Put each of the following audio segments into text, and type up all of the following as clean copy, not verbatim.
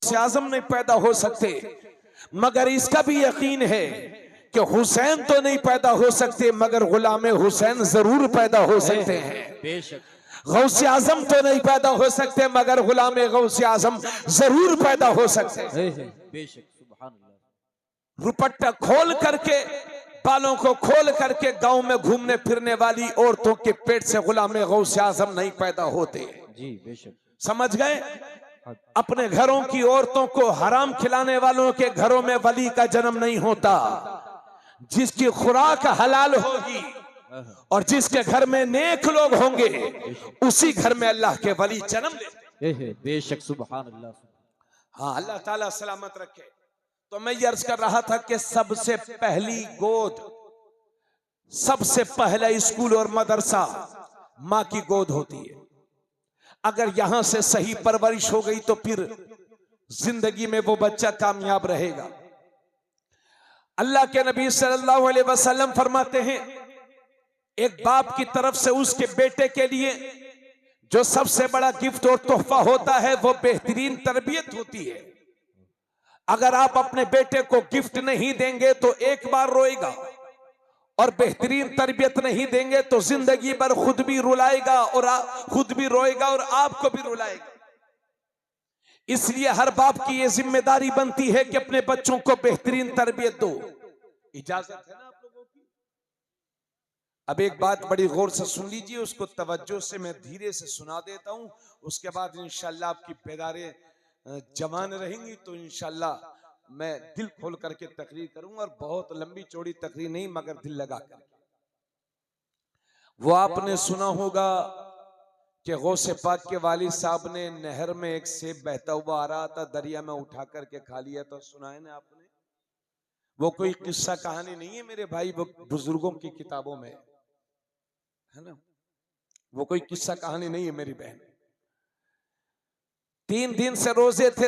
गौसे आजम नहीं पैदा हो सकते, मगर इसका भी यकीन है कि हुसैन तो नहीं पैदा हो सकते, मगर गुलाम हुसैन जरूर पैदा हो सकते हैं। बेशक। गौसे आजम तो नहीं पैदा हो सकते, मगर गुलाम गौसे आजम जरूर पैदा हो सकते हैं। बेशक, सुभान अल्लाह। रुपट्टा खोल करके, बालों को खोल करके गांव में घूमने फिरने वाली औरतों के पेट से गुलाम गौसे आजम नहीं पैदा होते। जी बेशक। समझ गए? अपने घरों की औरतों को हराम खिलाने वालों के घरों में वली का जन्म नहीं होता। जिसकी खुराक हलाल होगी और जिसके घर में नेक लोग होंगे, उसी घर में अल्लाह के वली जन्म लेते। बेशक, सुभान अल्लाह। हाँ, अल्लाह ताला सलामत रखे। तो मैं ये अर्ज कर रहा था कि सबसे पहली गोद, सबसे पहला स्कूल और मदरसा माँ की गोद होती है। अगर यहां से सही परवरिश हो गई तो फिर जिंदगी में वो बच्चा कामयाब रहेगा। अल्लाह के नबी सल्लल्लाहु अलैहि वसल्लम फरमाते हैं, एक बाप की तरफ से उसके बेटे के लिए जो सबसे बड़ा गिफ्ट और तोहफा होता है वो बेहतरीन तरबियत होती है। अगर आप अपने बेटे को गिफ्ट नहीं देंगे तो एक बार रोएगा, और बेहतरीन तरबियत नहीं देंगे तो जिंदगी भर खुद भी रुलाएगा और खुद भी रोएगा और आपको भी रुलाएगा। इसलिए हर बाप की यह जिम्मेदारी बनती है कि अपने बच्चों को बेहतरीन तरबियत दो। इजाजत है ना आप लोगों की? अब एक बात बड़ी गौर से सुन लीजिए, उसको तवज्जो से मैं धीरे से सुना देता हूं, उसके बाद इंशाल्लाह आपकी बेदारे जवान रहेंगी तो इंशाल्लाह मैं दिल खोल करके तकरीर करूंगा, और बहुत लंबी चौड़ी तकरीर नहीं मगर दिल लगा कर। वो आपने सुना होगा कि गौसे पाक के वालिद साहब ने नहर में एक सेब बहता हुआ आ रहा था, दरिया में उठा करके खा लिया। तो सुना है ना आपने? वो कोई किस्सा कहानी नहीं है मेरे भाई, वो बुजुर्गों की किताबों में है ना, वो कोई किस्सा कहानी नहीं है मेरी बहन। 3 दिन से रोजे थे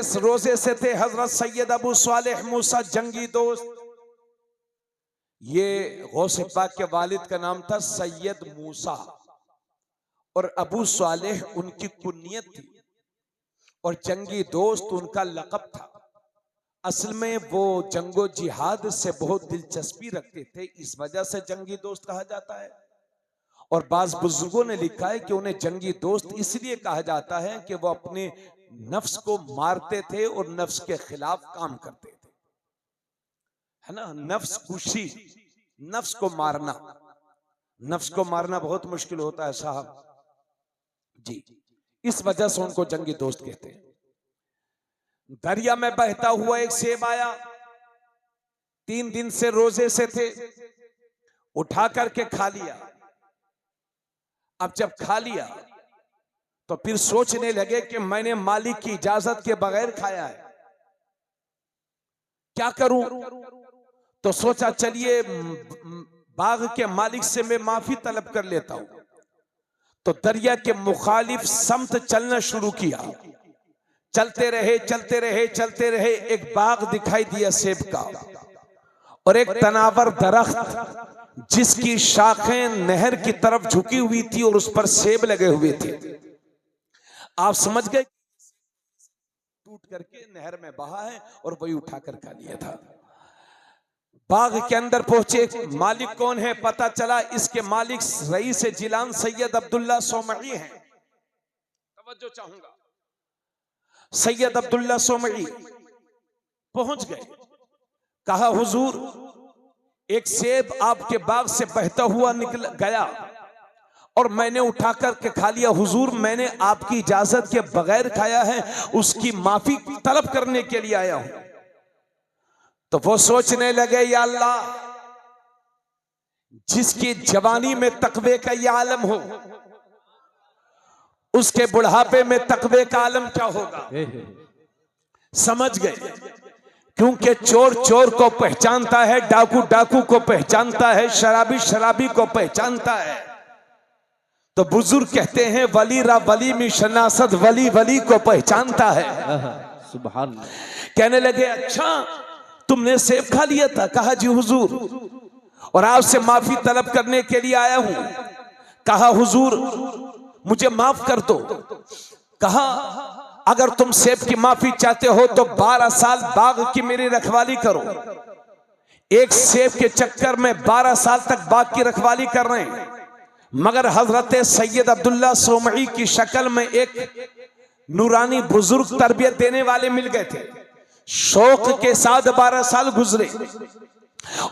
हजरत सैयद अबू सालेह मूसा जंगी दोस्त। ये गौसे पाक के वालिद का नाम था सैयद मूसा, और अबू सालेह उनकी कुन्नियत थी, और जंगी दोस्त उनका लक़ब था। असल में वो जंगो जिहाद से बहुत दिलचस्पी रखते थे, इस वजह से जंगी दोस्त कहा जाता है। और बाज बुजुर्गों ने लिखा है कि उन्हें जंगी दोस्त इसलिए कहा जाता है कि वो अपने नफ्स को मारते थे और नफ्स के खिलाफ काम करते थे, है ना। नफ्स कुशी, नफ्स को मारना, नफ्स को मारना बहुत मुश्किल होता है साहब जी, इस वजह से उनको जंगी दोस्त कहते हैं। दरिया में बहता हुआ एक सेब आया, 3 दिन से रोजे से थे, उठा करके खा लिया। अब जब खा लिया तो फिर सोचने लगे कि मैंने मालिक की इजाजत के बगैर खाया है, क्या करूं? तो सोचा चलिए बाग के मालिक से मैं माफी तलब कर लेता हूं। तो दरिया के मुखालिफ समत चलना शुरू किया। चलते रहे, एक बाग दिखाई दिया सेब का, और एक तनावर दरख्त जिसकी शाखें नहर की तरफ झुकी हुई थी और उस पर सेब लगे हुए थे। आप समझ गए, टूट करके नहर में बहा है और वही उठाकर खा लिया था। बाग के अंदर पहुंचे, मालिक कौन है पता चला, इसके मालिक रईस जिलान सैयद अब्दुल्ला सोमई हैं। तवज्जो चाहूंगा, सैयद अब्दुल्ला सोमई पहुंच गए। कहा हुजूर, एक सेब आपके बाग से बहता हुआ निकल गया और मैंने उठा करके खा लिया। हुजूर, मैंने आपकी इजाजत के बगैर खाया है, उसकी माफी तलब करने के लिए आया हूं। तो वो सोचने लगे, या अल्लाह, जिसकी जवानी में तकवे का ये आलम हो, उसके बुढ़ापे में तकवे का आलम क्या होगा। समझ गए, क्योंकि चोर चोर को पहचानता है, डाकू डाकू को पहचानता है, शराबी शराबी को पहचानता है। तो बुजुर्ग कहते हैं, वली रा वली में शनासत, वली वली को पहचानता है। सुभान। कहने लगे, अच्छा तुमने सेब खा लिया था? कहा जी हुजूर, और आपसे माफी तलब करने के लिए आया हूं। कहा हुजूर, मुझे माफ कर दो। कहा अगर तुम सेब की माफी चाहते हो तो 12 साल बाग की मेरी रखवाली करो। एक सेब के चक्कर में 12 साल तक बाग की रखवाली कर रहे हैं, मगर हजरत सैयद अब्दुल्ला सोमई की शक्ल में एक नूरानी बुजुर्ग तरबियत देने वाले मिल गए थे। शौक के साथ 12 साल गुजरे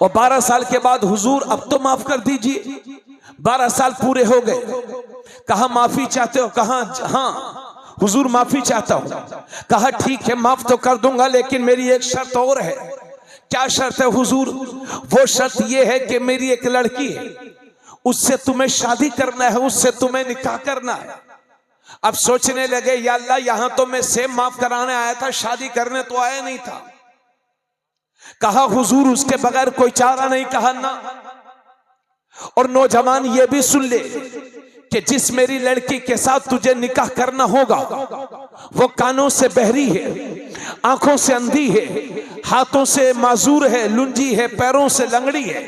और 12 साल के बाद हुजूर अब तो माफ कर दीजिए। 12 साल पूरे हो गए। कहा माफी चाहते हो? कहा हाँ हुजूर माफी चाहता हूं। कहा ठीक है माफ तो कर दूंगा, लेकिन मेरी एक शर्त और है। क्या शर्त है हुजूर? वो शर्त ये है कि मेरी एक लड़की है, उससे तुम्हें शादी करना है, उससे तुम्हें निकाह करना है। अब सोचने लगे या अल्लाह, यहां तो मैं सेब माफ कराने आया था, शादी करने तो आया नहीं था। कहा हुजूर उसके बगैर कोई चारा नहीं। कहा ना। और नौजवान ये भी सुन ले कि जिस मेरी लड़की के साथ तुझे निकाह करना होगा वो कानों से बहरी है, आंखों से अंधी है, हाथों से माजूर है, लुंजी है, पैरों से लंगड़ी है,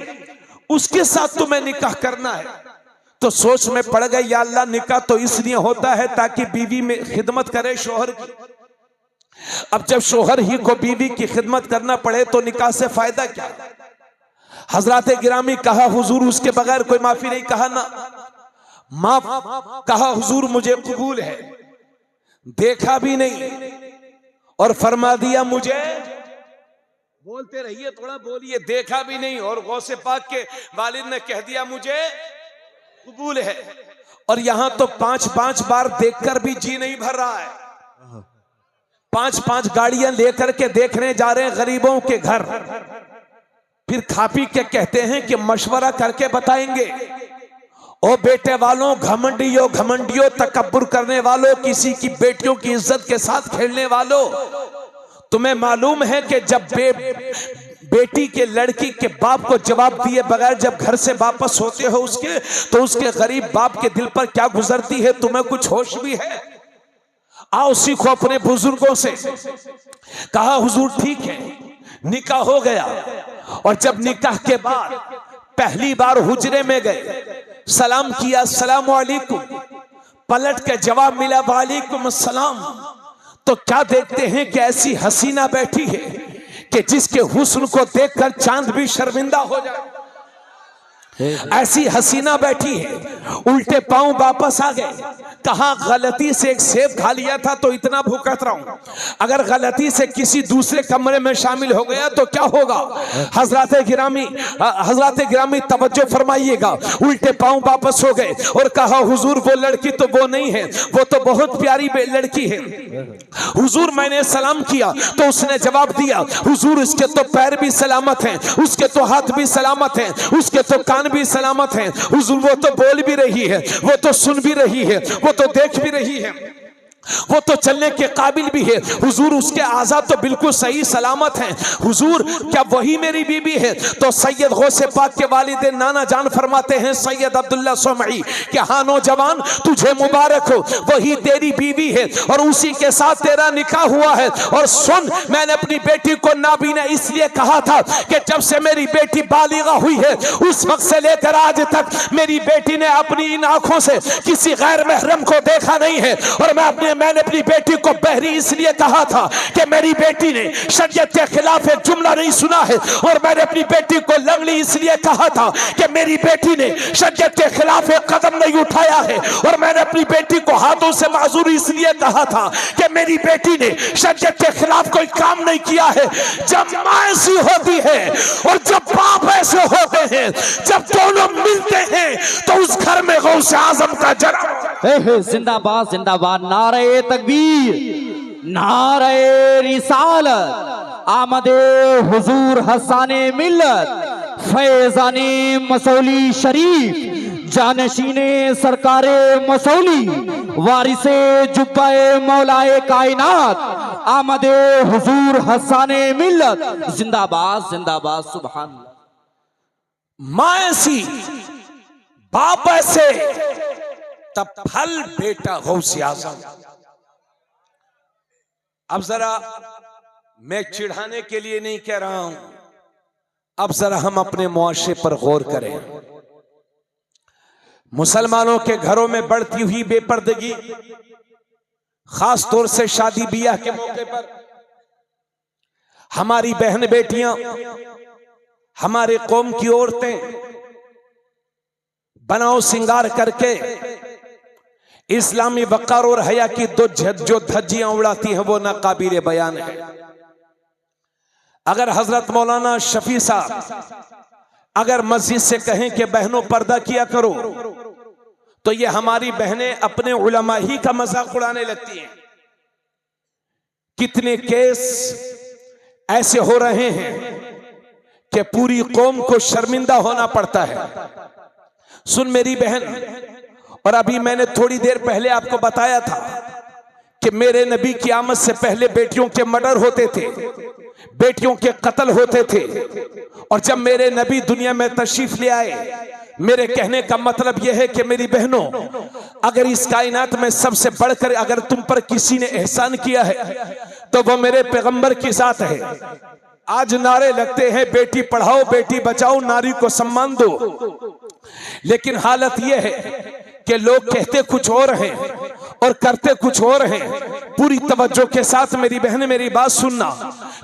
उसके साथ तुम्हें निकाह करना है। तो सोच में पड़ गई या अल्लाह, निकाह तो इसलिए होता है ताकि बीवी में खिदमत करे शोहर की। अब जब शोहर ही को बीवी की खिदमत करना पड़े तो निकाह से फायदा क्या? हजरत गिरामी कहा हुजूर उसके बगैर कोई माफी नहीं। कहा ना माफ। कहा हुजूर मुझे कबूल है, देखा भी नहीं और फरमा दिया मुझे, बोलते रहिए थोड़ा बोलिए, देखा भी नहीं और गौसे पाक के वालिद ने कह दिया मुझे कबूल है। और यहां तो 5-5 बार देखकर भी जी नहीं भर रहा है। 5-5 गाड़ियां लेकर के देखने जा रहे हैं गरीबों के घर, फिर खा पी के कहते हैं कि मशवरा करके बताएंगे। ओ बेटे वालों, घमंडियों घमंडियों, तकब्बुर करने वालों, किसी की बेटियों की इज्जत के साथ खेलने वालों, तुम्हें मालूम है कि जब बेटी के लड़की के बाप को जवाब दिए बगैर जब घर से वापस होते हो उसके, तो उसके गरीब बाप के दिल पर क्या गुजरती है? तुम्हें कुछ होश भी है? आओ सीखो अपने बुजुर्गों से। कहा हुजूर ठीक है। निकाह हो गया और जब निकाह के बाद पहली बार हुजरे में गए, सलाम किया, अस्सलाम वालेकुम, पलट के जवाब मिला वालेकुम अस्सलाम, तो क्या देखते हैं कि ऐसी हसीना बैठी है कि जिसके हुस्न को देखकर चांद भी शर्मिंदा हो जाए। ऐसी हसीना बैठी है। उल्टे पांव वापस आ गए। कहा गलती से एक सेब खा लिया था तो इतना भूखत रहा हूं, अगर गलती से किसी दूसरे कमरे में शामिल हो गया तो क्या होगा? हजरत गिरामी तवज्जो फरमाइएगा। उल्टे पांव वापस हो गए और कहा हुजूर वो लड़की तो वो नहीं है, वो तो बहुत प्यारी लड़की है। हुजूर मैंने सलाम किया तो उसने जवाब दिया हुजूर इसके तो पैर भी सलामत हैं, उसके तो हाथ भी सलामत हैं, उसके तो कान भी सलामत हैं। हुजूर वो तो बोल भी रही है, वो तो सुन भी रही है, वो तो देख भी रही है, वो तो चलने के काबिल भी है। हुजूर उसके आज़ाद तो बिल्कुल सही सलामत हैं। हुजूर क्या वही मेरी बीबी है? तो सैयद गौसे पाक के वालिद नाना जान फरमाते हैं सैयद अब्दुल्ला सोमई कि हाँ नौजवान तुझे मुबारक हो, वही तेरी बीवी है और उसी के साथ तेरा निकाह हुआ है। और सुन, मैंने अपनी बेटी को नाबीना इसलिए कहा था कि जब से मेरी बेटी बालिगा हुई है उस वक्त से लेकर आज तक मेरी बेटी ने अपनी इन आंखों से किसी गैर महरम को देखा नहीं है। और मैंने अपनी बेटी को बहरी इसलिए कहा था कि मेरी बेटी ने शरीयत के खिलाफ एक जुमला नहीं सुना है। और मैंने अपनी बेटी को लंगड़ी इसलिए कहा था कि मेरी बेटी ने शरीयत के खिलाफ एक कदम नहीं उठाया है। और मैंने अपनी बेटी को हाथों से माजूर इसलिए कहा था कि मेरी बेटी ने शरीयत के खिलाफ कोई काम नहीं किया है। जब मां ऐसी होती है और जब बाप ऐसे होते हैं, जब दोनों मिलते हैं तो उस घर में गौसे आजम का जन्म। जिंदाबाद जिंदाबाद, नारे तकबीर, नारे रिसालत, आमदे हुजूर हसाने मिल्लत, फैजाने मसौली शरीफ, जानशीने सरकारे मसौली, वारिसे जुब्बाए मौलाए कायनात, आमदे हुजूर हसाने मिल्लत, जिंदाबाद जिंदाबाद, सुभान अल्लाह। मां ऐसी, बाप ऐसे, तब फल बेटा गौसे आज़म। अब जरा मैं चिढ़ाने के लिए नहीं कह रहा हूं, अब जरा हम अपने मुआशरे पर गौर करें। मुसलमानों के घरों में बढ़ती हुई बेपर्दगी, खास तौर से शादी बियाह के मौके पर हमारी बहन बेटियां, हमारे कौम की औरतें बनाओ सिंगार करके इस्लामी वक़ार और हया की जो धज्जियां उड़ाती हैं वो नाकाबिले बयान है। अगर हजरत मौलाना शफी साहब अगर मस्जिद से कहें कि बहनों पर्दा किया करो, तो ये हमारी बहनें अपने उलमा ही का मजाक उड़ाने लगती हैं। कितने केस ऐसे हो रहे हैं कि पूरी कौम को शर्मिंदा होना पड़ता है। सुन मेरी बहन, और अभी मैंने थोड़ी देर पहले आपको बताया था कि मेरे नबी की आमद से पहले बेटियों के मर्डर होते थे, बेटियों के कत्ल होते थे। और जब मेरे नबी दुनिया में तशरीफ ले आए, मेरे कहने का मतलब यह है कि मेरी बहनों, अगर इस कायनात में सबसे बढ़कर अगर तुम पर किसी ने एहसान किया है तो वो मेरे पैगंबर की जात है। आज नारे लगते हैं बेटी पढ़ाओ बेटी बचाओ, नारी को सम्मान दो, लेकिन हालत यह है कि लोग कहते कुछ और हैं और करते कुछ और हैं। पूरी तवज्जो के साथ मेरी बहन मेरी बात सुनना,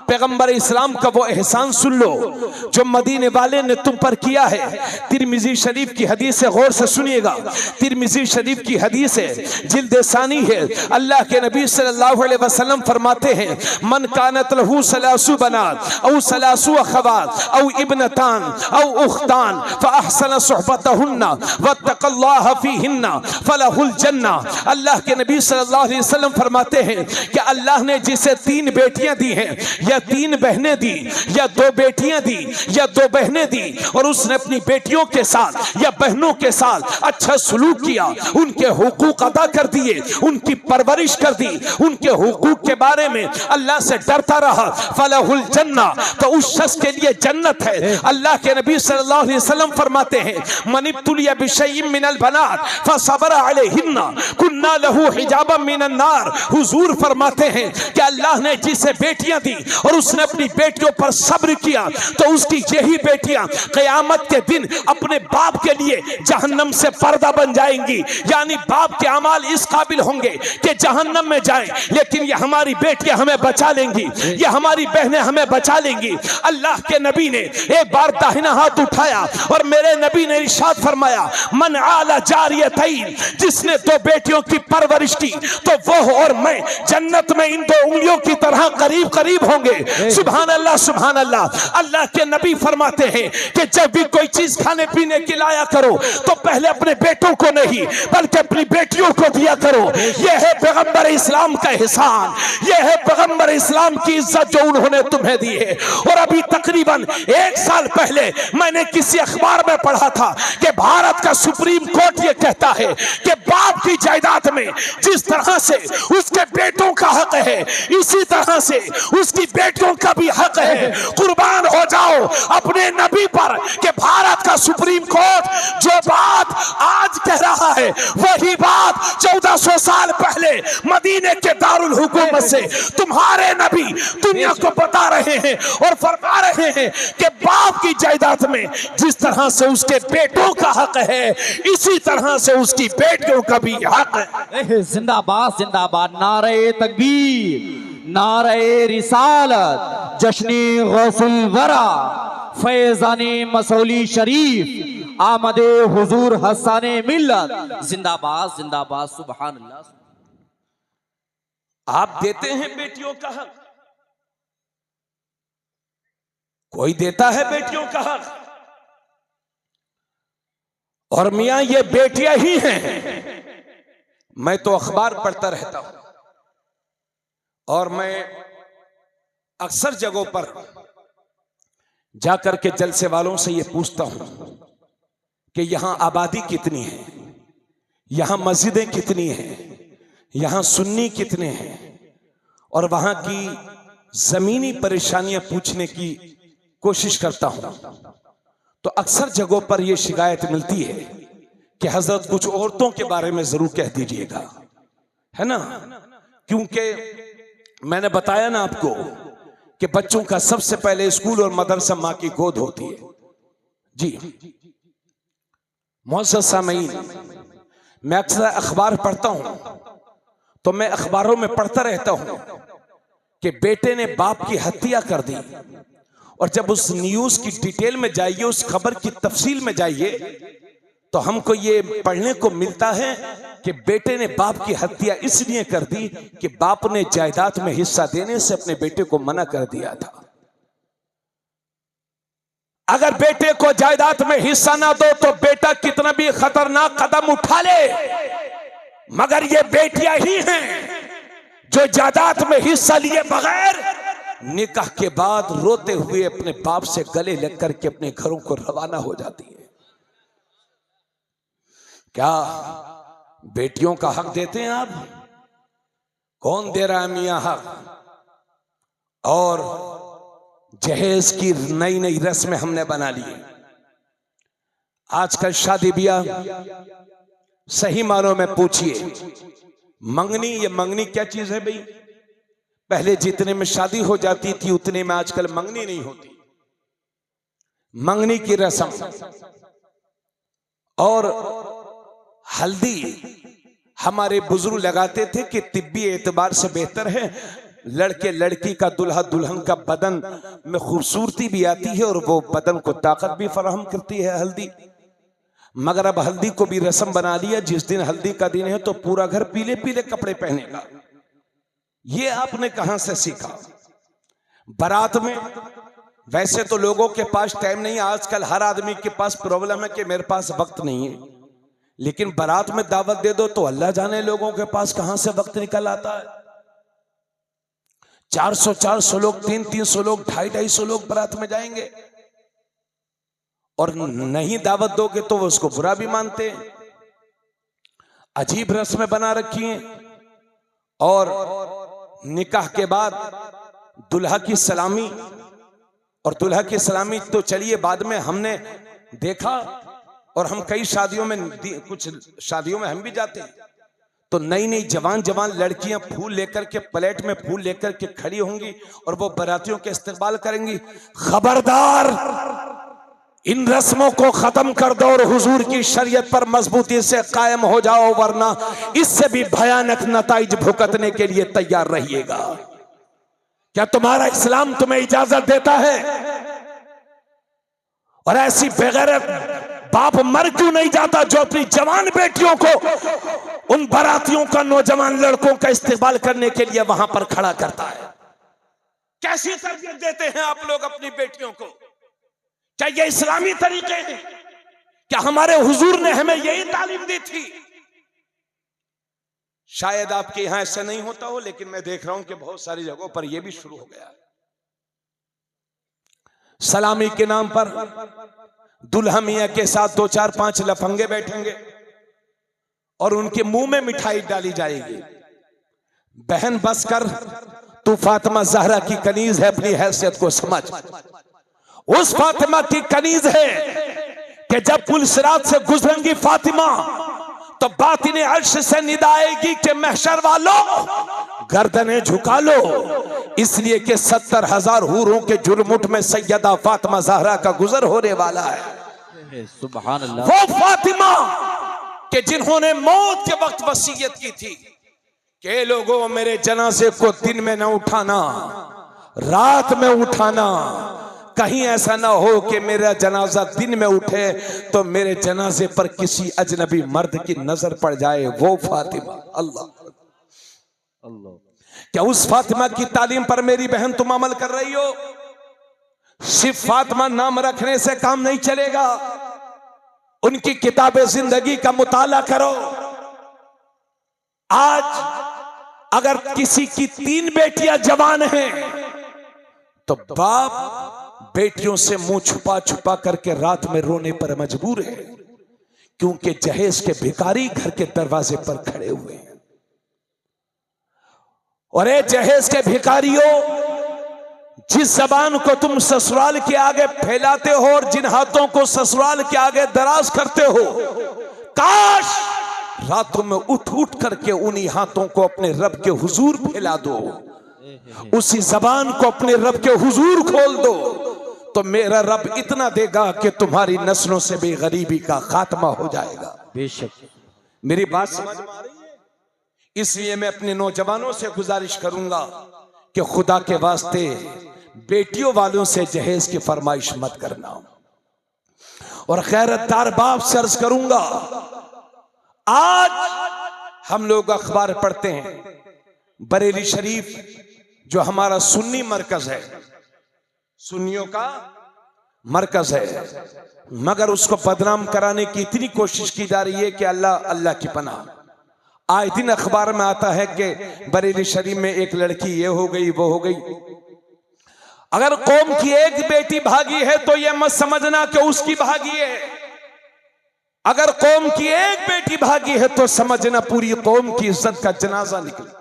पैगंबर इस्लाम का वो एहसान सुन लो जो मदीने वाले ने तुम पर किया है। तिरमिजी शरीफ की हदीस है, गौर से सुनिएगा। तिरमिजी शरीफ की हदीस है, जिल्द सानी है। अल्लाह के नबी सल्लल्लाहु अलैहि वसल्लम फरमाते हैं, मन कानत लहू सलासु बनात औ सलासु अखवात औ इब्नतान औ उख्तान फअहसन सुहबतहुन्ना वत्तक़ल्लाह फीहिन्ना फलहुल जन्ना। अल्लाह के नबी सल्लल्लाहु अलैहि वसल्लम फरमाते हैं कि अल्लाह ने जिसे 3 बेटियां दी हैं, या 3 बहनें दी, या 2 बेटियां दी, या 2 बहनें दी, और उसने अपनी बेटियों के साथ या बहनों के साथ अच्छा सलूक किया, उनके हुकूक अदा कर दिए, उनकी परवरिश कर दी, उनके हुकूक के बारे में अल्लाह से डरता रहा, फलहुल जन्ना, तो उस शख्स के लिए जन्नत है। अल्लाह के नबी सल्लल्लाहु अलैहि वसल्लम फरमाते हैं, मन इब्तुलिया बिशैइन मिनल बनात फसबरा अलैहिन्ना कुन्ना लहू हिजाबम मिनन नार। हुजूर फरमाते हैं कि अल्लाह ने जिसे बेटियां दी और उसने अपनी बेटियों पर सब्र किया, तो उसकी यही बेटियां क़यामत के दिन अपने बाप के लिए जहन्नम से पर्दा बन जाएंगी। यानी बाप के अमाल इस काबिल होंगे कि जहन्नम में जाएं, लेकिन ये हमारी बेटियां हमें बचा लेंगी, ये हमारी बहनें हमें बचा लेंगी। अल्लाह के नबी ने एक बार दाहिना हाथ उठाया और मेरे नबी ने इरशाद फरमाया, मन आला जारियतैन, जिसने 2 बेटियों की परवरिश की तो वो और मैं जन्नत में इन 2 उंगलियों की तरह करीब करीब होंगे। सुभान अल्लाह सुभान अल्लाह। अल्लाह के नबी फरमाते हैं कि जब भी कोई चीज खाने पीने की लाया करो तो पहले अपने बेटों को नहीं बल्कि अपनी बेटियों को दिया करो। यह है पैगंबर इस्लाम का एहसान, यह है पैगंबर इस्लाम की इज्जत जो उन्होंने तुम्हें दी है। और अभी तकरीबन 1 साल पहले मैंने किसी अखबार में पढ़ा था कि भारत का सुप्रीम कोर्ट यह कहता है कि बाप की जायदाद में जिस तरह से उसके बेटों का हक है, इसी तरह से उसकी बेटियों का भी हक है। कुर्बान हो जाओ अपने नबी पर कि भारत का सुप्रीम कोर्ट जो बात आज कह रहा है वही बात 1400 साल पहले मदीने के दारुल हुकूमत से तुम्हारे नबी दुनिया को बता रहे हैं और फरमा रहे हैं कि बाप की जायदाद में जिस तरह से उसके बेटों का हक है, इसी तरह से उसकी बेटियों का भी हक है। जिंदाबाद जिंदाबाद, नारे तकबीर, नारे रिसालत, जश्ने गौसुल वरा, फैजाने मसौली शरीफ, आमदे हुजूर हसाने मिल्लत। जिंदाबाद जिंदाबाद, सुभान अल्लाह। आप देते हैं बेटियों का हक? कोई देता है बेटियों का हक? और मियां ये बेटियां ही हैं। मैं तो अखबार पढ़ता रहता हूं और मैं अक्सर जगहों पर जाकर के जलसे वालों से ये पूछता हूं कि यहां आबादी कितनी है, यहां मस्जिदें कितनी हैं, यहां सुन्नी कितने हैं, और वहां की जमीनी परेशानियां पूछने की कोशिश करता हूं। तो अक्सर जगहों पर यह शिकायत मिलती है कि हजरत कुछ औरतों के बारे में जरूर कह दीजिएगा, है ना, क्योंकि मैंने बताया ना आपको कि बच्चों का सबसे पहले स्कूल और मदरसा मां की गोद होती है। जी मुअज़्ज़ज़ सामीन, मैं अक्सर अखबार पढ़ता हूं तो मैं अखबारों में पढ़ता रहता हूं कि बेटे ने बाप की हत्या कर दी, और जब उस न्यूज की डिटेल में जाइए, उस खबर की तफसील में जाइए, तो हमको ये पढ़ने को मिलता है कि बेटे ने बाप की हत्या इसलिए कर दी कि बाप ने जायदाद में हिस्सा देने से अपने बेटे को मना कर दिया था। अगर बेटे को जायदाद में हिस्सा ना दो तो बेटा कितना भी खतरनाक कदम उठा ले, मगर ये बेटियां ही हैं जो जायदाद में हिस्सा लिए बगैर निकाह के बाद रोते हुए अपने बाप से गले लग करके अपने घरों को रवाना हो जाती है। क्या बेटियों का हक देते हैं आप? कौन दे रहा है मियां हक? और जहेज की नई नई रस्में हमने बना ली। आजकल शादी ब्याह सही मानों में पूछिए, मंगनी, ये मंगनी क्या चीज है भाई? पहले जितने में शादी हो जाती थी उतने में आजकल मंगनी नहीं होती। मंगनी की रस्म और हल्दी हमारे बुजुर्ग लगाते थे कि तिब्बी एतबार से बेहतर है, लड़के लड़की का दुल्हा दुल्हन का बदन में खूबसूरती भी आती है और वो बदन को ताकत भी फराहम करती है हल्दी। मगर अब हल्दी को भी रस्म बना लिया, जिस दिन हल्दी का दिन है तो पूरा घर पीले पीले कपड़े पहनेगा। ये आपने कहां से सीखा? बारात में वैसे तो लोगों के पास टाइम नहीं, आजकल हर आदमी के पास प्रॉब्लम है कि मेरे पास वक्त नहीं है, लेकिन बारात में दावत दे दो तो अल्लाह जाने लोगों के पास कहां से वक्त निकल आता है। 400 लोग, 300 लोग, 250 लोग बारात में जाएंगे, और नहीं दावत दोगे तो वो उसको बुरा भी मानते हैं। अजीब रस्में बना रखी हैं। और निकाह के बाद दुल्हा की सलामी, और दुल्हा की सलामी तो चलिए बाद में हमने देखा, और हम कई शादियों में, कुछ शादियों में हम भी जाते हैं, तो नई नई जवान जवान लड़कियां फूल लेकर के, प्लेट में फूल लेकर के खड़ी होंगी और वो बारातियों के इस्तकबाल करेंगी। खबरदार, इन रस्मों को खत्म कर दो और हुजूर की शरीयत पर मजबूती से कायम हो जाओ, वरना इससे भी भयानक नताइज भुगतने के लिए तैयार रहिएगा। क्या तुम्हारा इस्लाम तुम्हें इजाजत देता है? और ऐसी बेगैरत बाप मर क्यों नहीं जाता जो अपनी जवान बेटियों को, उन बारातियों का, नौजवान लड़कों का इस्तेमाल करने के लिए वहां पर खड़ा करता है? कैसी तरबियत देते हैं आप लोग अपनी बेटियों को? क्या ये इस्लामी तरीके हैं? क्या हमारे हुजूर ने हमें यही तालीम दी थी? शायद आपके यहां ऐसा नहीं होता हो, लेकिन मैं देख रहा हूं कि बहुत सारी जगहों पर यह भी शुरू हो गया है। सलामी के नाम पर दुल्हा मियां के साथ 2 4 5 लफंगे बैठेंगे और उनके मुंह में मिठाई डाली जाएगी। बहन बस कर, तू फातिमा ज़हरा की कनीज है, अपनी हैसियत को समझ। उस फातिमा की कनीज है कि जब पुलसिरात से गुजरेंगी फातिमा तो बातिने अर्श से निदा आएगी कि महशर वालों गर्दनें झुका लो, इसलिए कि 70,000 हूरों के जुर्मुट में सैयदा फातिमा ज़हरा का गुजर होने वाला है। सुभान अल्लाह। वो फातिमा कि जिन्होंने मौत के वक्त वसीयत की थी कि लोगों मेरे जनाजे को दिन में न उठाना, रात में उठाना, कहीं ऐसा ना हो कि मेरा जनाजा दिन में उठे तो मेरे जनाजे पर किसी अजनबी मर्द की नजर पड़ जाए। वो फातिमा, अल्लाह अल्लाह, क्या उस फातिमा की तालीम पर मेरी बहन तुम अमल कर रही हो? सिर्फ फातिमा नाम रखने से काम नहीं चलेगा, उनकी किताबे जिंदगी का मुताला करो। आज अगर किसी की 3 बेटियां जवान हैं तो बाप बेटियों से मुंह छुपा छुपा करके रात में रोने पर मजबूर है, क्योंकि जहेज के भिखारी घर के दरवाजे पर खड़े हुए हैं। और ए जहेज के भिखारियों, जिस जबान को तुम ससुराल के आगे फैलाते हो और जिन हाथों को ससुराल के आगे दराज करते हो, काश रातों में उठ उठ करके उन्हीं हाथों को अपने रब के हुजूर फैला दो, उसी जबान को अपने रब के हुजूर खोल दो, तो मेरा रब इतना देगा कि तुम्हारी नस्लों से भी गरीबी का खात्मा हो जाएगा। बेशक। मेरी बात समझ में आ रही है? इसलिए मैं अपने नौजवानों से गुजारिश करूंगा कि खुदा के वास्ते बेटियों वालों से जहेज की फरमाइश मत करना। और गैरतदार बाप से अर्ज करूंगा, आज हम लोग अखबार पढ़ते हैं, बरेली शरीफ जो हमारा सुन्नी मरकज है, सुन्नियों का मरकज है, मगर उसको बदनाम कराने की इतनी कोशिश की जा रही है कि अल्लाह अल्लाह की पनाह। आए दिन अखबार में आता है कि बरेली शरीफ में एक लड़की ये हो गई वो हो गई। अगर कौम की एक बेटी भागी है तो यह मत समझना कि उसकी भागी है। अगर कौम की एक बेटी भागी है तो समझना पूरी कौम की इज्जत का जनाजा निकला।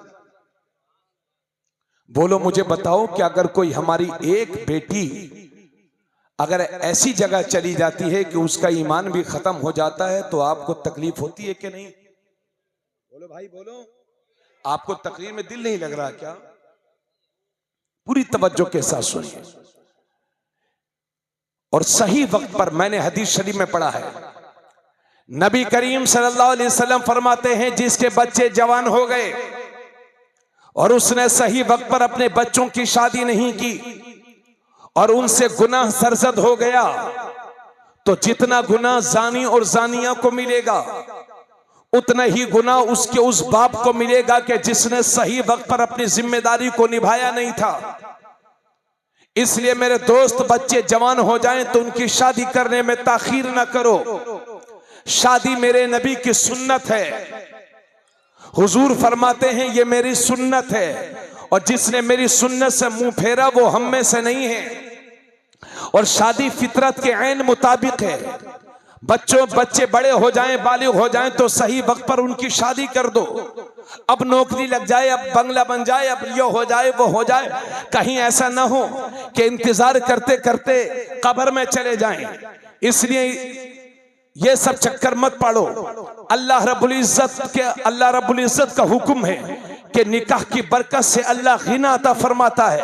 बोलो मुझे बताओ कि अगर कोई हमारी एक बेटी अगर ऐसी जगह चली जाती है कि उसका ईमान भी खत्म हो जाता है तो आपको तकलीफ होती है कि नहीं? बोलो भाई बोलो, आपको तकलीफ में दिल नहीं लग रहा क्या? पूरी तवज्जो के साथ सुनिए। और सही वक्त पर मैंने हदीस शरीफ में पढ़ा है, नबी करीम सल्लल्लाहु अलैहि वसल्लम फरमाते हैं, जिसके बच्चे जवान हो गए और उसने सही वक्त पर अपने बच्चों की शादी नहीं की और उनसे गुनाह सरजद हो गया, तो जितना गुनाह जानी और जानिया को मिलेगा उतना ही गुनाह उसके उस बाप को मिलेगा कि जिसने सही वक्त पर अपनी जिम्मेदारी को निभाया नहीं था। इसलिए मेरे दोस्त, बच्चे जवान हो जाएं तो उनकी शादी करने में ताखीर ना करो। शादी मेरे नबी की सुन्नत है। हुजूर फरमाते हैं ये मेरी सुन्नत है और जिसने मेरी सुन्नत से मुंह फेरा वो हम में से नहीं है। और शादी फितरत के ऐन मुताबिक है। बच्चे बड़े हो जाएं, बालिग हो जाएं तो सही वक्त पर उनकी शादी कर दो। अब नौकरी लग जाए, अब बंगला बन जाए, अब ये हो जाए वो हो जाए, कहीं ऐसा ना हो कि इंतजार करते करते कब्र में चले जाएं। इसलिए ये सब चक्कर मत पाड़ो। अल्लाह रब्बुल इज्जत का हुक्म है कि निकाह की बरकत से अल्लाह गिना अता फरमाता है,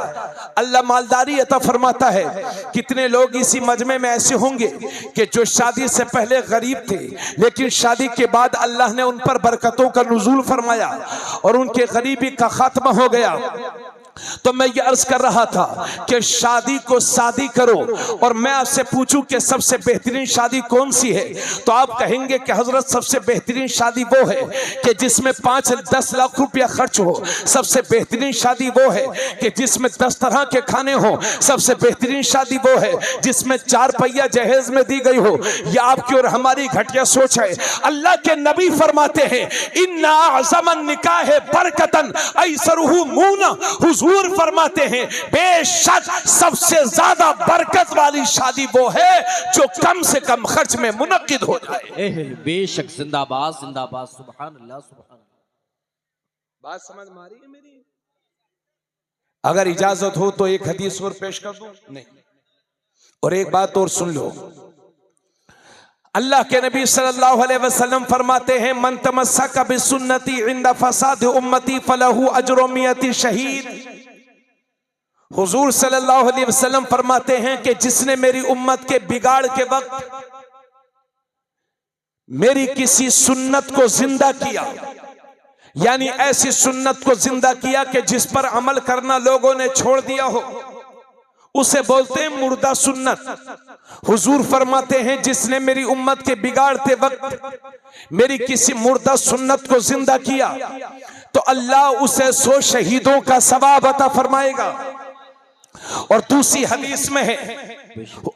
अल्लाह मालदारी अता फरमाता है। कितने लोग इसी मजमे में ऐसे होंगे कि जो शादी से पहले गरीब थे लेकिन शादी के बाद अल्लाह ने उन पर बरकतों का नुज़ूल फरमाया और उनके गरीबी का खात्मा हो गया। तो मैं ये अर्ज कर रहा था कि शादी को शादी करो। और मैं आपसे पूछूं कि सबसे बेहतरीन शादी कौन सी है, तो आप कहेंगे कि हजरत सबसे बेहतरीन शादी वो है कि जिसमें 5-10 लाख रुपया खर्च हो। सबसे बेहतरीन शादी वो है कि जिसमें 10 तरह के खाने हो। सबसे बेहतरीन शादी वो है जिसमें 4 पहिया जहेज में दी गई हो। यह आपकी और हमारी घटिया सोच है। अल्लाह के नबी फरमाते हैं, इन्ना अज़मन निकाह बरकतन ऐसरुहु मूना। हुजूर फरमाते हैं बेशक सबसे ज्यादा बरकत वाली शादी वो है जो कम से कम खर्च में मुनक्किद हो जाए। बेशक, जिंदाबाद जिंदाबाद, सुभान अल्लाह सुभान अल्लाह। बात समझ में आ रही है मेरी? अगर इजाजत हो तो एक हदीस और पेश कर दूं? नहीं। और एक बात और सुन लो, अल्लाह के नबी सल्लल्लाहु अलैहि वसल्लम फरमाते हैं, मन तमस्सका बिसुन्नती इंदा फसाद उम्मती फलहु अजरु मियति शहीद। हुजूर सल्लल्लाहु अलैहि वसल्लम फरमाते हैं कि जिसने मेरी उम्मत के बिगाड़ के वक्त मेरी किसी सुन्नत को जिंदा किया, यानी ऐसी सुन्नत को जिंदा किया कि जिस पर अमल करना लोगों ने छोड़ दिया हो, उसे बोलते हैं मुर्दा सुन्नत। हुजूर फरमाते हैं जिसने मेरी उम्मत के बिगाड़ते वक्त मेरी किसी मुर्दा सुन्नत को जिंदा किया तो अल्लाह उसे 100 शहीदों का सवाब अता फरमाएगा। और दूसरी हदीस में है,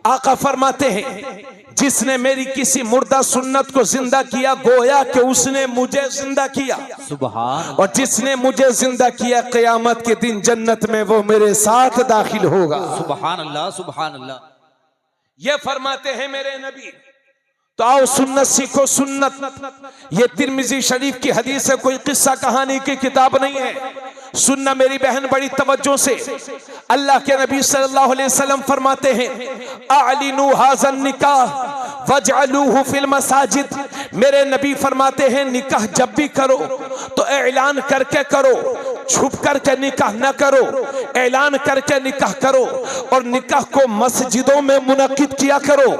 आका फरमाते हैं जिसने मेरी किसी मुर्दा सुन्नत को जिंदा किया गोया कि उसने मुझे जिंदा किया। सुभान। और जिसने मुझे जिंदा किया क़यामत के दिन जन्नत में वो मेरे साथ दाखिल होगा। सुभान अल्लाह सुभान अल्लाह। ये फरमाते हैं मेरे नबी। तो आओ सुन्नत सीखो, सुन्नत। ये तिरमिजी शरीफ की हदीस है, कोई किस्सा कहानी की किताब नहीं है। सुनना मेरी बहन बड़ी तवज्जो से। अल्लाह के नबी सल्लल्लाहु अलैहि वसल्लम फरमाते हैं, अअलिनु हाज़न निकाह वजअलूहु फिल मसाजिद। मेरे नबी फरमाते हैं निकाह जब भी करो तो ऐलान करके करो, छुप करके निकाह न करो। ऐलान करके निकाह करो और निकाह को मस्जिदों में मुनक्किद किया करो।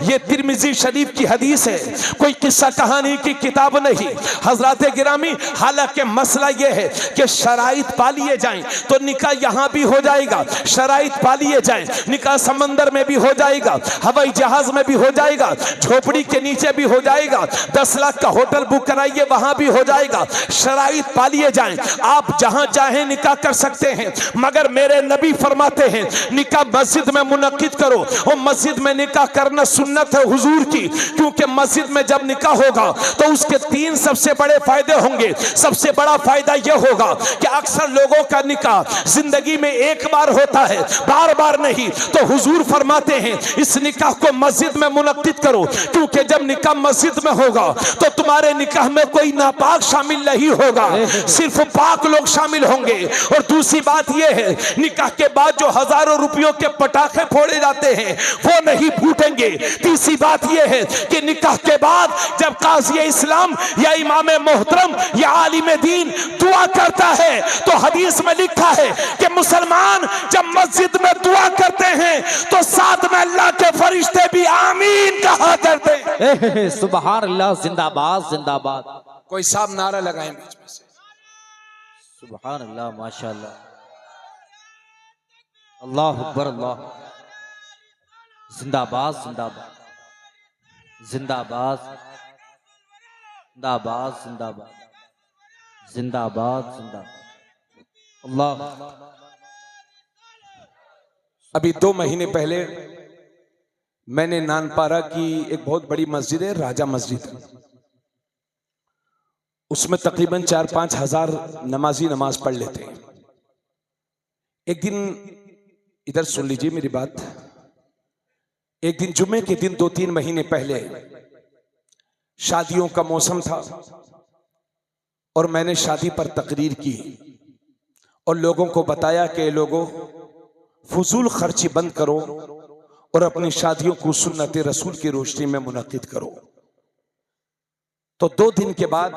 ये तिरमिजी शरीफ की हदीस है, कोई किस्सा कहानी की किताब नहीं। हजरात गिरामी, हालांकि मसला ये है कि शराइत पा लिए जाएं तो निकाह यहां भी हो जाएगा, शराइत पा लिए जाएं निकाह समंदर में भी हो जाएगा, हवाई जहाज में भी हो जाएगा, झोपड़ी के नीचे भी हो जाएगा, 10 लाख का होटल बुक कराइए वहां भी हो जाएगा। शराइत पा लिए जाएं, आप जहां चाहें निकाह कर सकते हैं, मगर मेरे नबी फरमाते हैं निकाह मस्जिद में मुनक्किद करो। और मस्जिद में निकाह करना सुन्नत है हुजूर की, क्योंकि मस्जिद में जब निकाह होगा तो उसके 3 सबसे बड़े फायदे होंगे। सबसे बड़ा फायदा यह होगा कि अक्सर लोगों का निकाह जिंदगी में एक बार होता है, बार बार नहीं। तो हुजूर फरमाते हैं इस निकाह को मस्जिद में मुनक्किद करो, क्योंकि जब निकाह मस्जिद में होगा तो तुम्हारे निकाह में कोई नापाक शामिल नहीं होगा, सिर्फ पाक लोग शामिल होंगे। और दूसरी बात यह है, निकाह के बाद जो हजारों रुपयों के पटाखे फोड़े जाते हैं वो नहीं फूटेंगे। तीसरी बात यह है कि निकाह के बाद जब काजी इस्लाम या इमाम मोहतरम या आलिम दीन दुआ करता है तो हदीस में लिखा है कि मुसलमान जब मस्जिद में दुआ करते हैं तो साथ में अल्लाह के फरिश्ते भी आमीन कहा करते हैं। सुभान अल्लाह, जिंदाबाद जिंदाबाद। कोई साहब नारा लगाएं बीच में से। सुभान अल्लाह, माशाअल्लाह, अल्लाह अकबर, अल्लाह। जिंदाबाद जिंदाबाद जिंदाबाद जिंदाबाद जिंदाबाद जिंदाबाद जिंदाबाद अल्लाह। अभी 2 महीने पहले मैंने नानपारा की एक बहुत बड़ी मस्जिद है, राजा मस्जिद, उसमें तकरीबन 4-5 हजार नमाजी नमाज पढ़ लेते हैं। एक दिन, इधर सुन लीजिए मेरी बात, एक दिन जुम्मे के दिन 2-3 महीने पहले शादियों का मौसम था और मैंने शादी पर तकरीर की और लोगों को बताया कि लोगों फजूल खर्ची बंद करो और अपनी शादियों को सुन्नत रसूल की रोशनी में मुनक्किद करो। तो 2 दिन के बाद,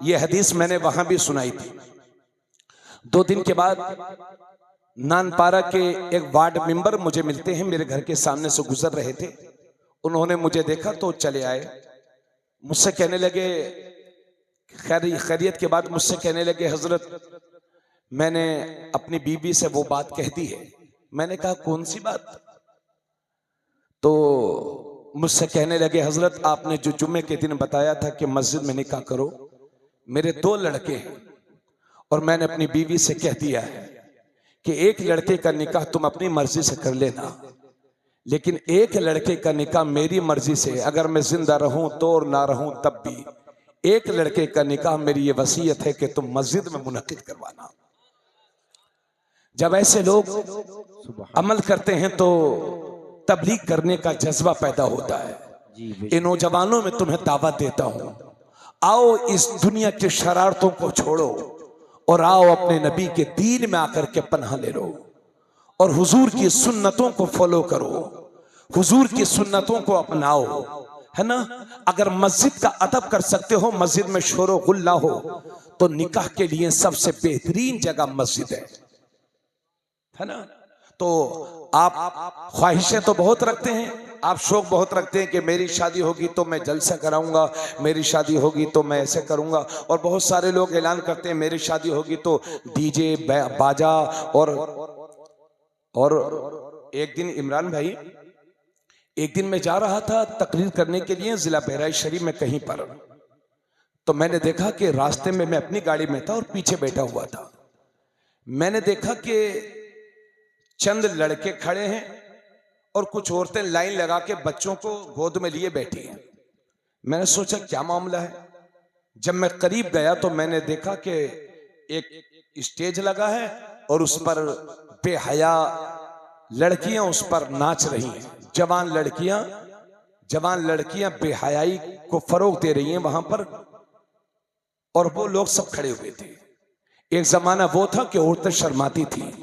यह हदीस मैंने वहां भी सुनाई थी, 2 दिन के बाद नानपारा के एक वार्ड मेंबर मुझे मिलते हैं, मेरे घर के सामने से गुजर रहे थे। उन्होंने मुझे देखा तो चले आए, मुझसे कहने लगे, खैरियत के बाद मुझसे कहने लगे हजरत मैंने अपनी बीवी से वो बात कह दी है। मैंने कहा कौन सी बात? तो मुझसे कहने लगे हजरत आपने जो जुम्मे के दिन बताया था कि मस्जिद में निकाह करो, मेरे 2 लड़के हैं और मैंने अपनी बीवी से कह दिया है कि एक लड़के का निकाह तुम अपनी मर्जी से कर लेना, लेकिन एक लड़के का निकाह मेरी मर्जी से, अगर मैं जिंदा रहूं तो और ना रहूं तब भी, एक लड़के का निकाह मेरी ये वसीयत है कि तुम मस्जिद में मुनक्किद करवाना। जब ऐसे लोग अमल करते हैं तो तबलीग करने का जज्बा पैदा होता है। इन नौजवानों में तुम्हें दावत देता हूं, आओ इस दुनिया की शरारतों को छोड़ो और आओ अपने नबी के दीन में आकर के पनाह ले लो और हुजूर की सुन्नतों को फॉलो करो, हुजूर की सुन्नतों को अपनाओ, है ना। अगर मस्जिद का अदब कर सकते हो, मस्जिद में शोर गुल ना हो, तो निकाह के लिए सबसे बेहतरीन जगह मस्जिद है ना। तो आप ख्वाहिशें तो बहुत रखते हैं, आप शौक बहुत रखते हैं कि मेरी शादी होगी तो मैं जलसा कराऊंगा, मेरी शादी होगी तो मैं ऐसे करूंगा। और बहुत सारे लोग ऐलान करते हैं मेरी शादी होगी तो डीजे बाजा। और एक दिन इमरान भाई, एक दिन मैं जा रहा था तकरीर करने के लिए जिला बहराइच शरीफ में कहीं पर, तो मैंने देखा कि रास्ते में मैं अपनी गाड़ी में था और पीछे बैठा हुआ था। मैंने देखा कि चंद लड़के खड़े हैं और कुछ औरतें लाइन लगा के बच्चों को गोद में लिए बैठी हैं। मैंने सोचा क्या मामला है। जब मैं करीब गया तो मैंने देखा कि एक स्टेज लगा है और उस पर बेहया लड़कियां उस पर नाच रही हैं। जवान लड़कियां बेहयाई को फरोग दे रही हैं वहां पर, और वो लोग सब खड़े हुए थे। एक जमाना वो था कि औरतें शर्माती थी,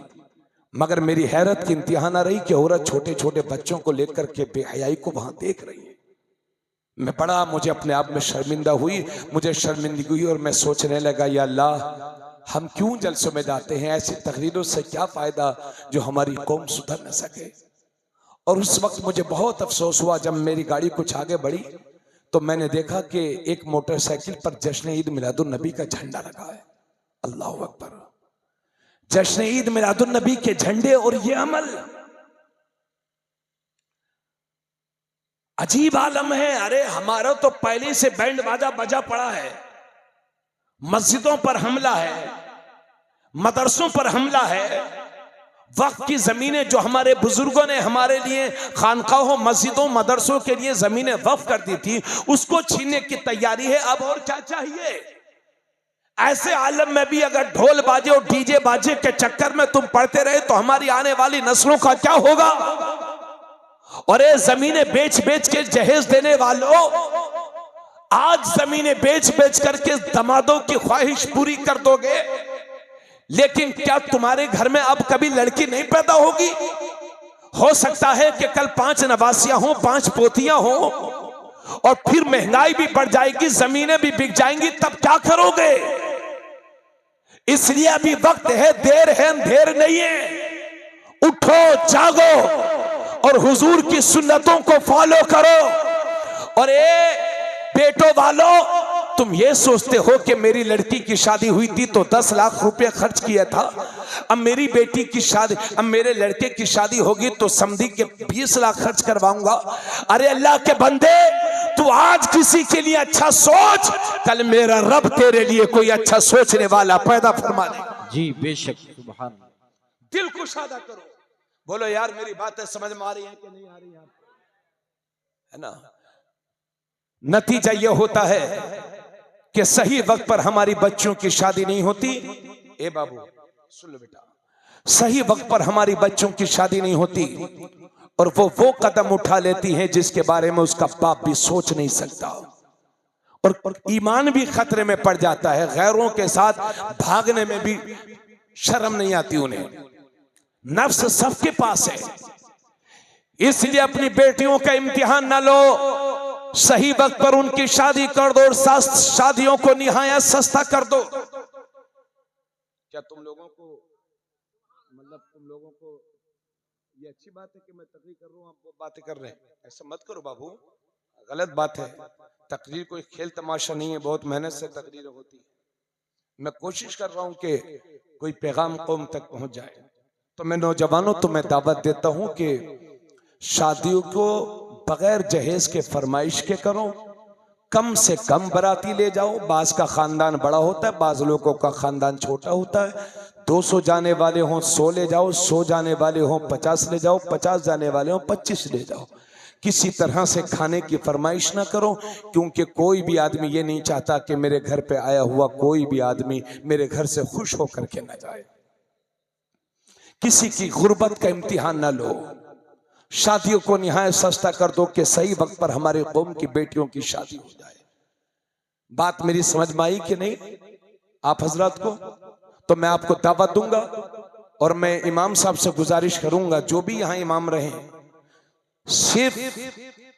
मगर मेरी हैरत की इंतहा न रही कि औरत छोटे छोटे बच्चों को लेकर के बेहयाई को वहां देख रही है। मैं बड़ा, मुझे अपने आप में शर्मिंदा हुई, मुझे शर्मिंदगी हुई और मैं सोचने लगा या अल्लाह हम क्यों जलसों में जाते हैं? ऐसी तकरीरों से क्या फायदा जो हमारी कौम सुधर न सके। और उस वक्त मुझे बहुत अफसोस हुआ जब मेरी गाड़ी कुछ आगे बढ़ी तो मैंने देखा कि एक मोटरसाइकिल पर जश्न ईद मिलादुन नबी का झंडा लगा है। अल्लाह अकबर, जश्न ईद मिलादुन नबी के झंडे और ये अमल अजीब आलम है। अरे हमारा तो पहले से बैंड बाजा बजा पड़ा है, मस्जिदों पर हमला है, मदरसों पर हमला है, वक्त की जमीनें जो हमारे बुजुर्गों ने हमारे लिए खानकाहों मस्जिदों मदरसों के लिए जमीनें वक्फ कर दी थी उसको छीनने की तैयारी है। अब और क्या चाहिए? ऐसे आलम में भी अगर ढोल बाजे और डीजे बाजे के चक्कर में तुम पड़ते रहे तो हमारी आने वाली नस्लों का क्या होगा? और ये जमीनें बेच बेच के जहेज देने वालों, आज जमीनें बेच बेच करके दमादों की ख्वाहिश पूरी कर दोगे, लेकिन क्या तुम्हारे घर में अब कभी लड़की नहीं पैदा होगी? हो सकता है कि कल 5 नवासियां हो, 5 पोतियां हो, और फिर महंगाई भी बढ़ जाएगी, जमीनें भी बिक जाएंगी, तब क्या करोगे? इसलिए अभी वक्त है, देर है, अंधेर नहीं है। उठो, जागो और हुजूर की सुन्नतों को फॉलो करो। और बेटों वालों, तुम ये सोचते हो कि मेरी लड़की की शादी हुई थी तो 10 लाख रुपए खर्च किया था, अब मेरी बेटी की शादी, अब मेरे लड़के की शादी होगी तो समझी के 20 लाख खर्च करवाऊंगा। अरे अल्लाह के बंदे, तू आज किसी के लिए अच्छा सोच, कल मेरा रब तेरे लिए कोई अच्छा सोचने वाला पैदा फरमा देगा। जी बेशक, सुभान। दिल को शादा करो। बोलो यार मेरी बातें समझ में आ रही है कि नहीं आ रही है ना? नतीजा यह होता है कि सही वक्त पर हमारी बच्चों की शादी नहीं होती। ए बाबू सुन लो बेटा, सही वक्त पर हमारी बच्चों की शादी नहीं होती और वो कदम उठा लेती हैं जिसके बारे में उसका बाप भी सोच नहीं सकता, और ईमान भी खतरे में पड़ जाता है। गैरों के साथ भागने में भी शर्म नहीं आती उन्हें, नफ्स सबके पास है। इसलिए अपनी बेटियों का इम्तिहान ना लो, सही वक्त पर उनकी शादी कर दो और शादियों को निहायत सस्ता कर दो। क्या तुम लोगों को ये अच्छी बात है कि मैं तकरीर कर रहा हूं, आप वो बातें कर रहे हैं? ऐसा मत करो बाबू, गलत बात है। तकरीर कोई खेल तमाशा नहीं है, बहुत मेहनत से तकरीर होती है। मैं कोशिश कर रहा हूं कि कोई पैगाम कौम तक पहुंच जाए। तो मैं नौजवानों तुम्हें दावत देता हूं कि शादियों को बगैर जहेज के फरमाइश के करो, कम से कम बाराती ले जाओ। बाज का खानदान बड़ा होता है, बाज लोगों का खानदान छोटा होता है। 200 जाने वाले हों 100 ले जाओ, 100 जाने वाले हों 50 ले जाओ, 50 जाने वाले हों 25 ले जाओ। किसी तरह से खाने की फरमाइश ना करो, क्योंकि कोई भी आदमी ये नहीं चाहता कि मेरे घर पे आया हुआ कोई भी आदमी मेरे घर से खुश होकर के ना जाए। किसी की गुर्बत का इम्तिहान ना लो, शादियों को निहायत सस्ता कर दो कि सही वक्त पर हमारे कौम की बेटियों की शादी हो जाए। बात मेरी समझ में आई कि नहीं आप हजरात को? तो मैं आपको दावत दूंगा और मैं इमाम साहब से गुजारिश करूंगा, जो भी यहां इमाम रहे, सिर्फ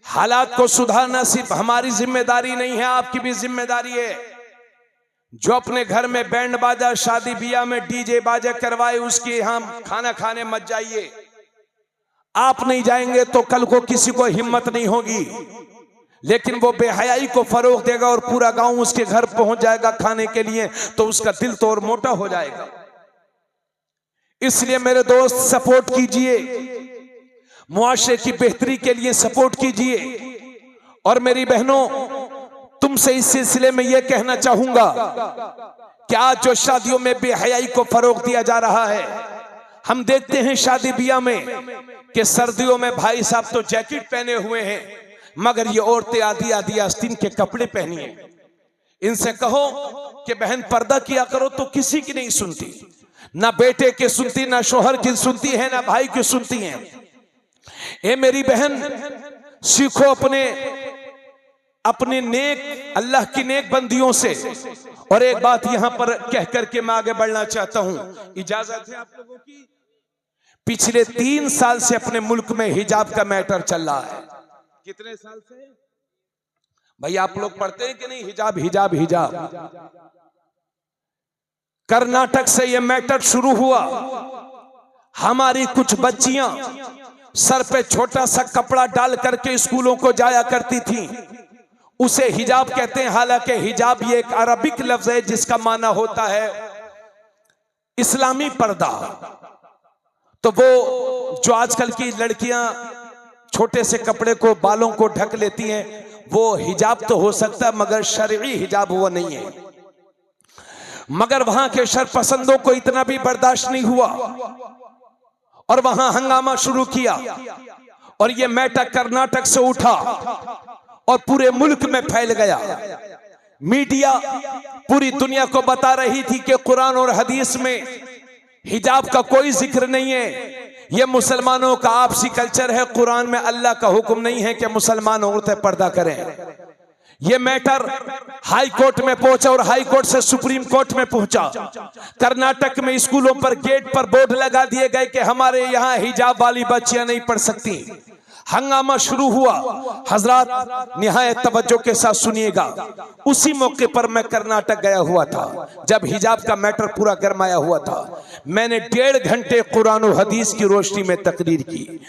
हालात को सुधारना सिर्फ हमारी जिम्मेदारी नहीं है, आपकी भी जिम्मेदारी है। जो अपने घर में बैंड बाजा शादी ब्याह में डीजे बाजा करवाए उसके यहां खाना खाने मत जाइए। आप नहीं जाएंगे तो कल को किसी को हिम्मत नहीं होगी, लेकिन वो बेहयाई को फरोग देगा और पूरा गांव उसके घर पहुंच जाएगा खाने के लिए, तो उसका दिल तो और मोटा हो जाएगा। इसलिए मेरे दोस्त सपोर्ट कीजिए, मुआशरे की बेहतरी के लिए सपोर्ट कीजिए। और मेरी बहनों, तुमसे इस सिलसिले में यह कहना चाहूंगा कि आज जो शादियों में बेहयाई को फरोग दिया जा रहा है, हम देखते हैं शादी ब्याह में कि सर्दियों में भाई साहब तो जैकेट पहने हुए हैं, मगर ये औरतें आधी आधी आस्तीन के कपड़े पहनी हैं। इनसे कहो कि बहन पर्दा किया करो, तो किसी की नहीं सुनती, ना बेटे की सुनती, ना शोहर की सुनती है, ना भाई की सुनती है। ए मेरी बहन, सीखो अपने नेक अल्लाह की नेक बंदियों से। और एक बात यहां पर कह करके मैं आगे बढ़ना चाहता हूं, इजाजत है आप लोगों की? पिछले 3 साल से अपने मुल्क में हिजाब का मैटर चल रहा है। कितने साल से भाई? आप लोग पढ़ते हैं कि नहीं? हिजाब हिजाब हिजाब। कर्नाटक से ये मैटर शुरू हुआ। हमारी कुछ बच्चियां सर पे छोटा सा कपड़ा डाल करके स्कूलों को जाया करती थीं। उसे हिजाब कहते हैं, हालांकि हिजाब ये एक अरबिक लफ्ज है जिसका माना होता है इस्लामी पर्दा। तो वो जो आजकल की लड़कियां छोटे से कपड़े को, बालों को ढक लेती हैं, वो हिजाब तो हो सकता है मगर शरई हिजाब वो नहीं है। मगर वहां के शरपसंदों को इतना भी बर्दाश्त नहीं हुआ और वहां हंगामा शुरू किया और यह मैटर कर्नाटक से उठा और पूरे मुल्क में फैल गया। मीडिया पूरी दुनिया को बता रही थी कि कुरान और हदीस में हिजाब का कोई जिक्र नहीं है, यह मुसलमानों का आपसी कल्चर है। कुरान में अल्लाह का हुक्म नहीं है कि मुसलमान औरतें पर्दा करें। यह मैटर हाई कोर्ट में पहुंचा और हाई कोर्ट से सुप्रीम कोर्ट में पहुंचा। कर्नाटक में स्कूलों पर गेट पर बोर्ड लगा दिए गए कि हमारे यहां हिजाब वाली बच्चियां नहीं पढ़ सकती। हंगामा शुरू हुआ। हजरात निहायत तवज्जो के साथ सुनिएगा। उसी मौके पर मैं कर्नाटक गया हुआ था जब हिजाब का मैटर पूरा गरमाया हुआ था। मैंने 1.5 घंटे कुरान और हदीस की रोशनी में तकरीर की।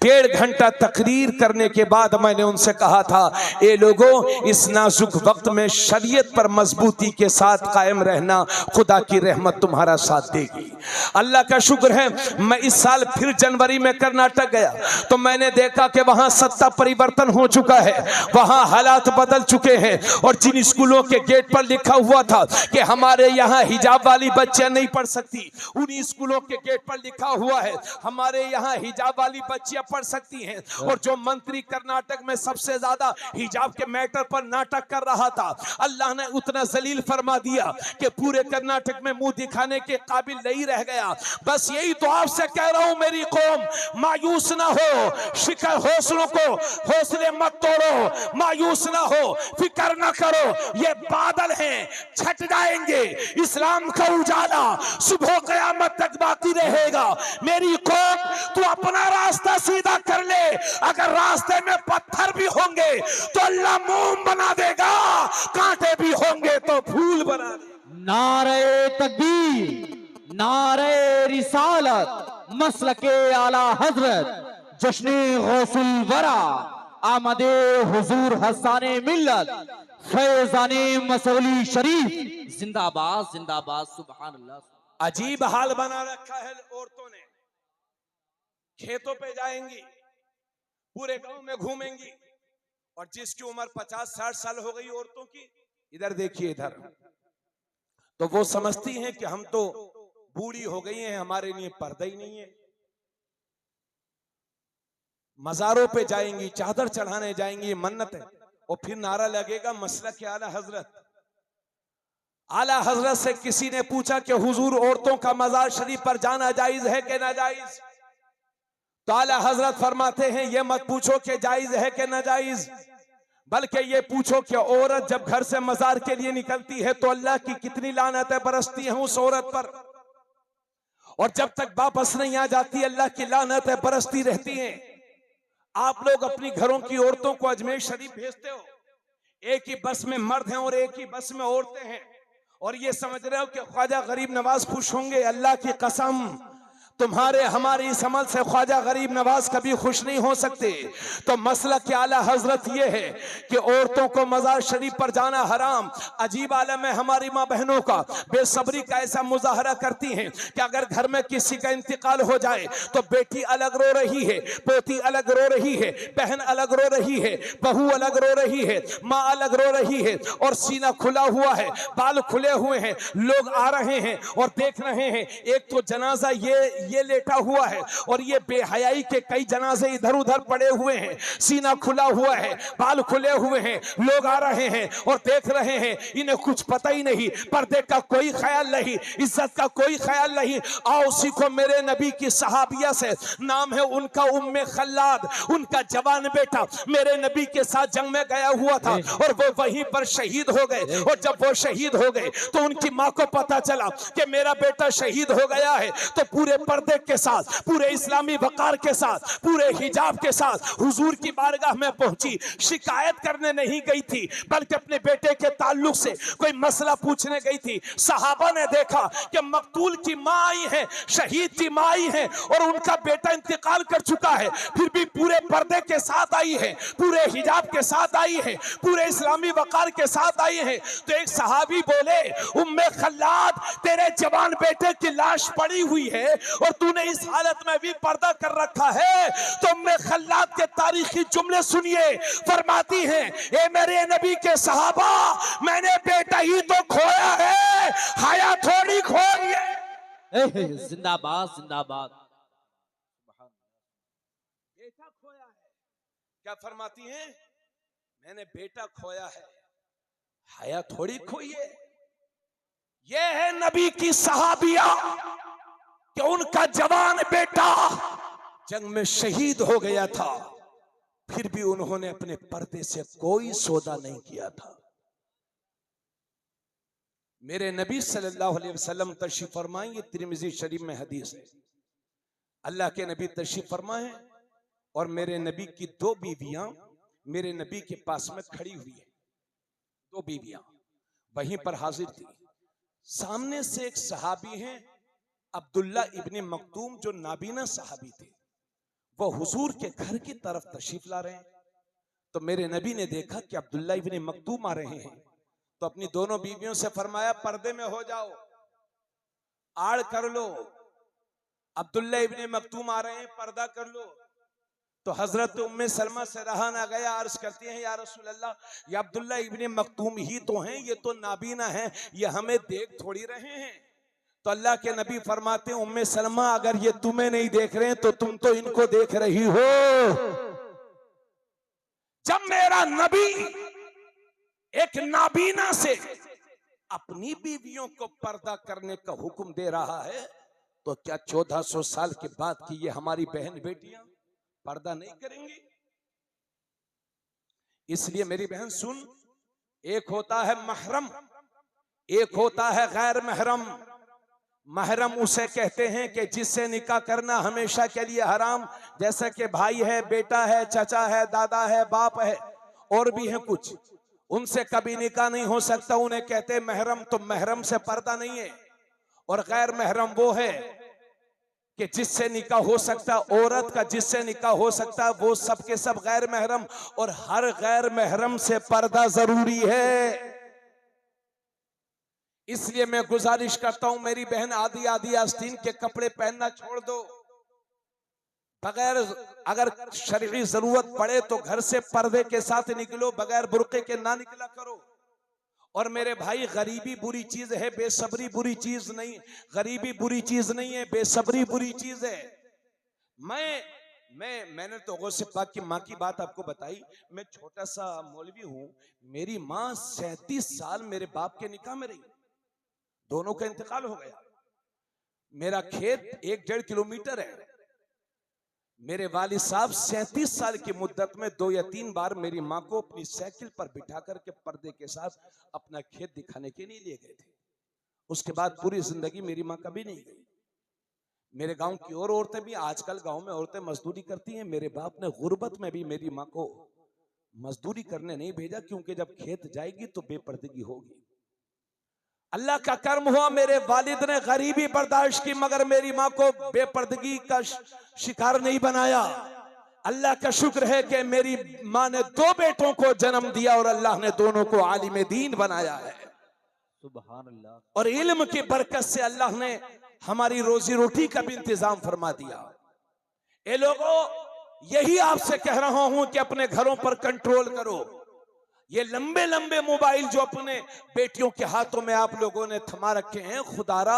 1.5 घंटा तकरीर करने के बाद मैंने उनसे कहा था, ए लोगों, इस नाजुक वक्त में शरीयत पर मजबूती के साथ कायम रहना, खुदा की रहमत तुम्हारा साथ देगी। अल्लाह का शुक्र है, मैं इस साल फिर जनवरी में कर्नाटक गया तो मैंने देखा कि वहां सत्ता परिवर्तन हो चुका है, वहां हालात बदल चुके हैं। और जिन स्कूलों के गेट पर लिखा हुआ था कि हमारे यहां हिजाब वाली बच्चियां नहीं पढ़ सकती, उन्हीं स्कूलों के गेट पर लिखा हुआ है हमारे यहां हिजाब वाली बच्चियां पढ़ सकती हैं। और जो मंत्री कर्नाटक में सबसे ज्यादा हिजाब के मैटर पर नाटक कर रहा था, अल्लाह ने उतना जलील फरमा दिया कि पूरे कर्नाटक में मुंह दिखाने के काबिल नहीं रह गया। बस यही तो आपसे कह रहा हूं, मेरी कौम मायूस ना हो, शिकर हौसलों को हौसले मत तोड़ो, मायूस ना हो, फिक्र ना करो, ये बादल हैं, छट जाएंगे। इस्लाम का उजाला सुबह क़यामत तक बाकी रहेगा। मेरी कौम, तू अपना रास्ता सीधा कर ले। अगर रास्ते में पत्थर भी होंगे तो अल्लाह मोम बना देगा, कांटे भी होंगे तो फूल बना देगा। नारे तकबीर, नारे रिसालत, मसलके आला हजरत, जश्न गौसुल वरा, आमदे हुजूर हसाने मिल्लत, फैजाने मसौली शरीफ, जिंदाबाद जिंदाबाद, सुभान अल्लाह। अजीब हाल बना रखा है औरतों ने। खेतों पे जाएंगी, पूरे गांव में घूमेंगी, और जिसकी उम्र 50-60 साल हो गई औरतों की, इधर देखिए इधर, तो वो समझती हैं कि हम तो बूढ़ी हो गई हैं, हमारे लिए पर्दा ही नहीं है। मजारों पे जाएंगी, चादर चढ़ाने जाएंगी, मन्नत है, और फिर नारा लगेगा मसलक के आला हजरत। आला हजरत से किसी ने पूछा कि हुजूर, औरतों का मजार शरीफ पर जाना जायज है कि नाजायज? तो आला हजरत फरमाते हैं, ये मत पूछो कि जायज है कि नाजायज, बल्कि ये पूछो कि औरत जब घर से मजार के लिए निकलती है तो अल्लाह की कितनी लानतें बरसती हैं उस औरत पर, और जब तक वापस नहीं आ जाती अल्लाह की लानतें बरसती रहती हैं। आप लोग अपनी घरों की औरतों को अजमेर शरीफ भेजते हो, एक ही बस में मर्द हैं और एक ही बस में औरतें हैं, और ये समझ रहे हो कि ख्वाजा गरीब नवाज खुश होंगे। अल्लाह की कसम, तुम्हारे हमारे इस अमल से ख्वाजा गरीब नवाज कभी खुश नहीं हो सकते। तो मसला क्या आला हजरत ये है कि औरतों को मजार शरीफ पर जाना हराम। अजीब आलम है हमारी माँ बहनों का, बेसब्री का ऐसा मुजाहरा करती हैं कि अगर घर में किसी का इंतकाल हो जाए तो बेटी अलग रो रही है, पोती अलग रो रही है, बहन अलग रो रही है, बहू अलग रो रही है, माँ अलग रो रही है, और सीना खुला हुआ है, बाल खुले हुए हैं, लोग आ रहे हैं और देख रहे हैं। एक तो जनाजा ये लेटा हुआ है और ये बेहयाई के कई जनाजे इधर उधर पड़े हुए हैं, सीना खुला हुआ है, बाल खुले हुए हैं, लोग आ रहे हैं और देख रहे हैं। इन्हें कुछ पता ही नहीं, पर्दे का कोई ख्याल नहीं, इज्जत का कोई ख्याल नहीं। आओ सीखो मेरे नबी की सहाबिया से, नाम है उनका उम्मे खल्लाद। उनका जवान बेटा मेरे नबी के साथ जंग में गया हुआ था और वो वहीं पर शहीद हो गए। और जब वो शहीद हो गए तो उनकी माँ को पता चला कि मेरा बेटा शहीद हो गया है, तो पूरे पर्दे के साथ, पूरे इस्लामी वकार के साथ, पूरे हिजाब के साथ हुजूर की बारगाह में पहुंची। शिकायत करने नहीं गई थी, बल्कि अपने बेटे के ताल्लुक से कोई मसला पूछने गई थी। सहाबा ने देखा कि मकतूल की माँ आई है, शहीद की माँ आई है और उनका बेटा इंतकाल कर चुका है, फिर भी पूरे पर्दे के साथ आई है, पूरे हिजाब के साथ आई है, पूरे इस्लामी वकार के साथ आई है। तो एक सहाबी बोले, उम्मे खल्लाद, तेरे जवान बेटे की लाश पड़ी हुई है और तूने इस हालत में भी पर्दा कर रखा है। तो उम्मे खल्लाद के तारीखी जुमले सुनिए, फरमाती हैं, ए मेरे नबी के सहाबा, मैंने बेटा ही तो खोया है, हया थोड़ी खोई है। जिंदाबाद जिंदाबाद। बेटा खोया है, क्या फरमाती हैं, मैंने बेटा खोया है, हया थोड़ी खोई है। ये है नबी की सहाबिया कि उनका जवान बेटा जंग में शहीद हो गया था, फिर भी उन्होंने अपने पर्दे से कोई सौदा नहीं किया था। मेरे नबी सल्लल्लाहु अलैहि वसल्लम तशरीफ फरमाए, ये तिरमिजी शरीफ में हदीस है। अल्लाह के नबी तशरीफ फरमाए और मेरे नबी की दो बीवियां मेरे नबी के पास में खड़ी हुई है। दो बीवियां वहीं पर हाजिर थी। सामने से एक सहाबी हैं अब्दुल्ला इब्ने मक्तूम, जो नाबीना सहाबी थे, वो हुजूर के घर की तरफ तशरीफ ला रहे हैं। तो मेरे नबी ने देखा कि अब्दुल्ला इब्ने मक्तूम आ रहे हैं, तो अपनी दोनों बीवियों से फरमाया, पर्दे में हो जाओ, आड़ कर लो। अब्दुल्ला इब्ने मक्तूम आ रहे हैं, पर्दा कर लो। तो हजरत उम्मे सलमा से रहा ना गया, अर्ज करती हैं, या रसूल अल्लाह, ये अब्दुल्ला इब्ने मक्तूम ही तो हैं, ये तो नाबीना हैं, ये हमें देख थोड़ी रहे हैं। तो अल्लाह के नबी फरमाते हैं, उम्मे सलमा, अगर ये तुम्हें नहीं देख रहे हैं तो तुम तो इनको देख रही हो। जब मेरा नबी एक नाबीना से अपनी बीवियों को पर्दा करने का हुक्म दे रहा है, तो क्या 1400 साल के बाद की ये हमारी बहन बेटियां पर्दा नहीं करेंगी? इसलिए मेरी बहन सुन, एक होता है महरम, एक होता है गैर महरम। महरम उसे कहते हैं कि जिससे निकाह करना हमेशा के लिए हराम, जैसा कि भाई है, बेटा है, चाचा है, दादा है, बाप है, और भी है कुछ, उनसे कभी निकाह नहीं हो सकता, उन्हें कहते हैं महरम। तो महरम से पर्दा नहीं है। और गैर महरम वो है कि जिससे निकाह हो सकता, औरत का जिससे निकाह हो सकता, वो सब के सब गैर महरम, और हर गैर महरम से पर्दा जरूरी है। इसलिए मैं गुजारिश करता हूं, मेरी बहन, आधी आधी आस्तीन के कपड़े पहनना छोड़ दो। बगैर, अगर शरई जरूरत पड़े तो घर से पर्दे के साथ निकलो, बगैर बुर्के के ना निकला करो। और मेरे भाई, गरीबी बुरी चीज है, बेसब्री बुरी चीज नहीं। गरीबी बुरी चीज नहीं है, बेसब्री बुरी चीज है। मैंने तो गौसे पाक की माँ की बात आपको बताई। मैं छोटा सा मौलवी हूँ। मेरी माँ 37 साल मेरे बाप के निकाह में रही, दोनों का इंतकाल हो गया। मेरा खेत 1-1.5 किलोमीटर है। मेरे वालिद साहब 37 साल की मुद्दत में 2 या 3 बार मेरी माँ को अपनी साइकिल पर बिठा करके पर्दे के साथ अपना खेत दिखाने के लिए ले गए थे। उसके बाद पूरी जिंदगी मेरी माँ कभी नहीं गई। मेरे गांव की और औरतें भी, आजकल गांव में औरतें मजदूरी करती हैं। मेरे बाप ने गुर्बत में भी मेरी माँ को मजदूरी करने नहीं भेजा, क्योंकि जब खेत जाएगी तो बेपर्दगी होगी। अल्लाह का कर्म हुआ, मेरे वालिद ने गरीबी बर्दाश्त की, मगर मेरी माँ को बेपर्दगी का शिकार नहीं बनाया। अल्लाह का शुक्र है कि मेरी माँ ने 2 बेटों को जन्म दिया और अल्लाह ने दोनों को आलिम दीन बनाया है। सुभान अल्लाह। और इल्म की बरकत से अल्लाह ने हमारी रोजी रोटी का भी इंतजाम फरमा दिया। ए लोगों, यही आपसे कह रहा हूं कि अपने घरों पर कंट्रोल करो। ये लंबे लंबे मोबाइल जो अपने बेटियों के हाथों में आप लोगों ने थमा रखे हैं, खुदारा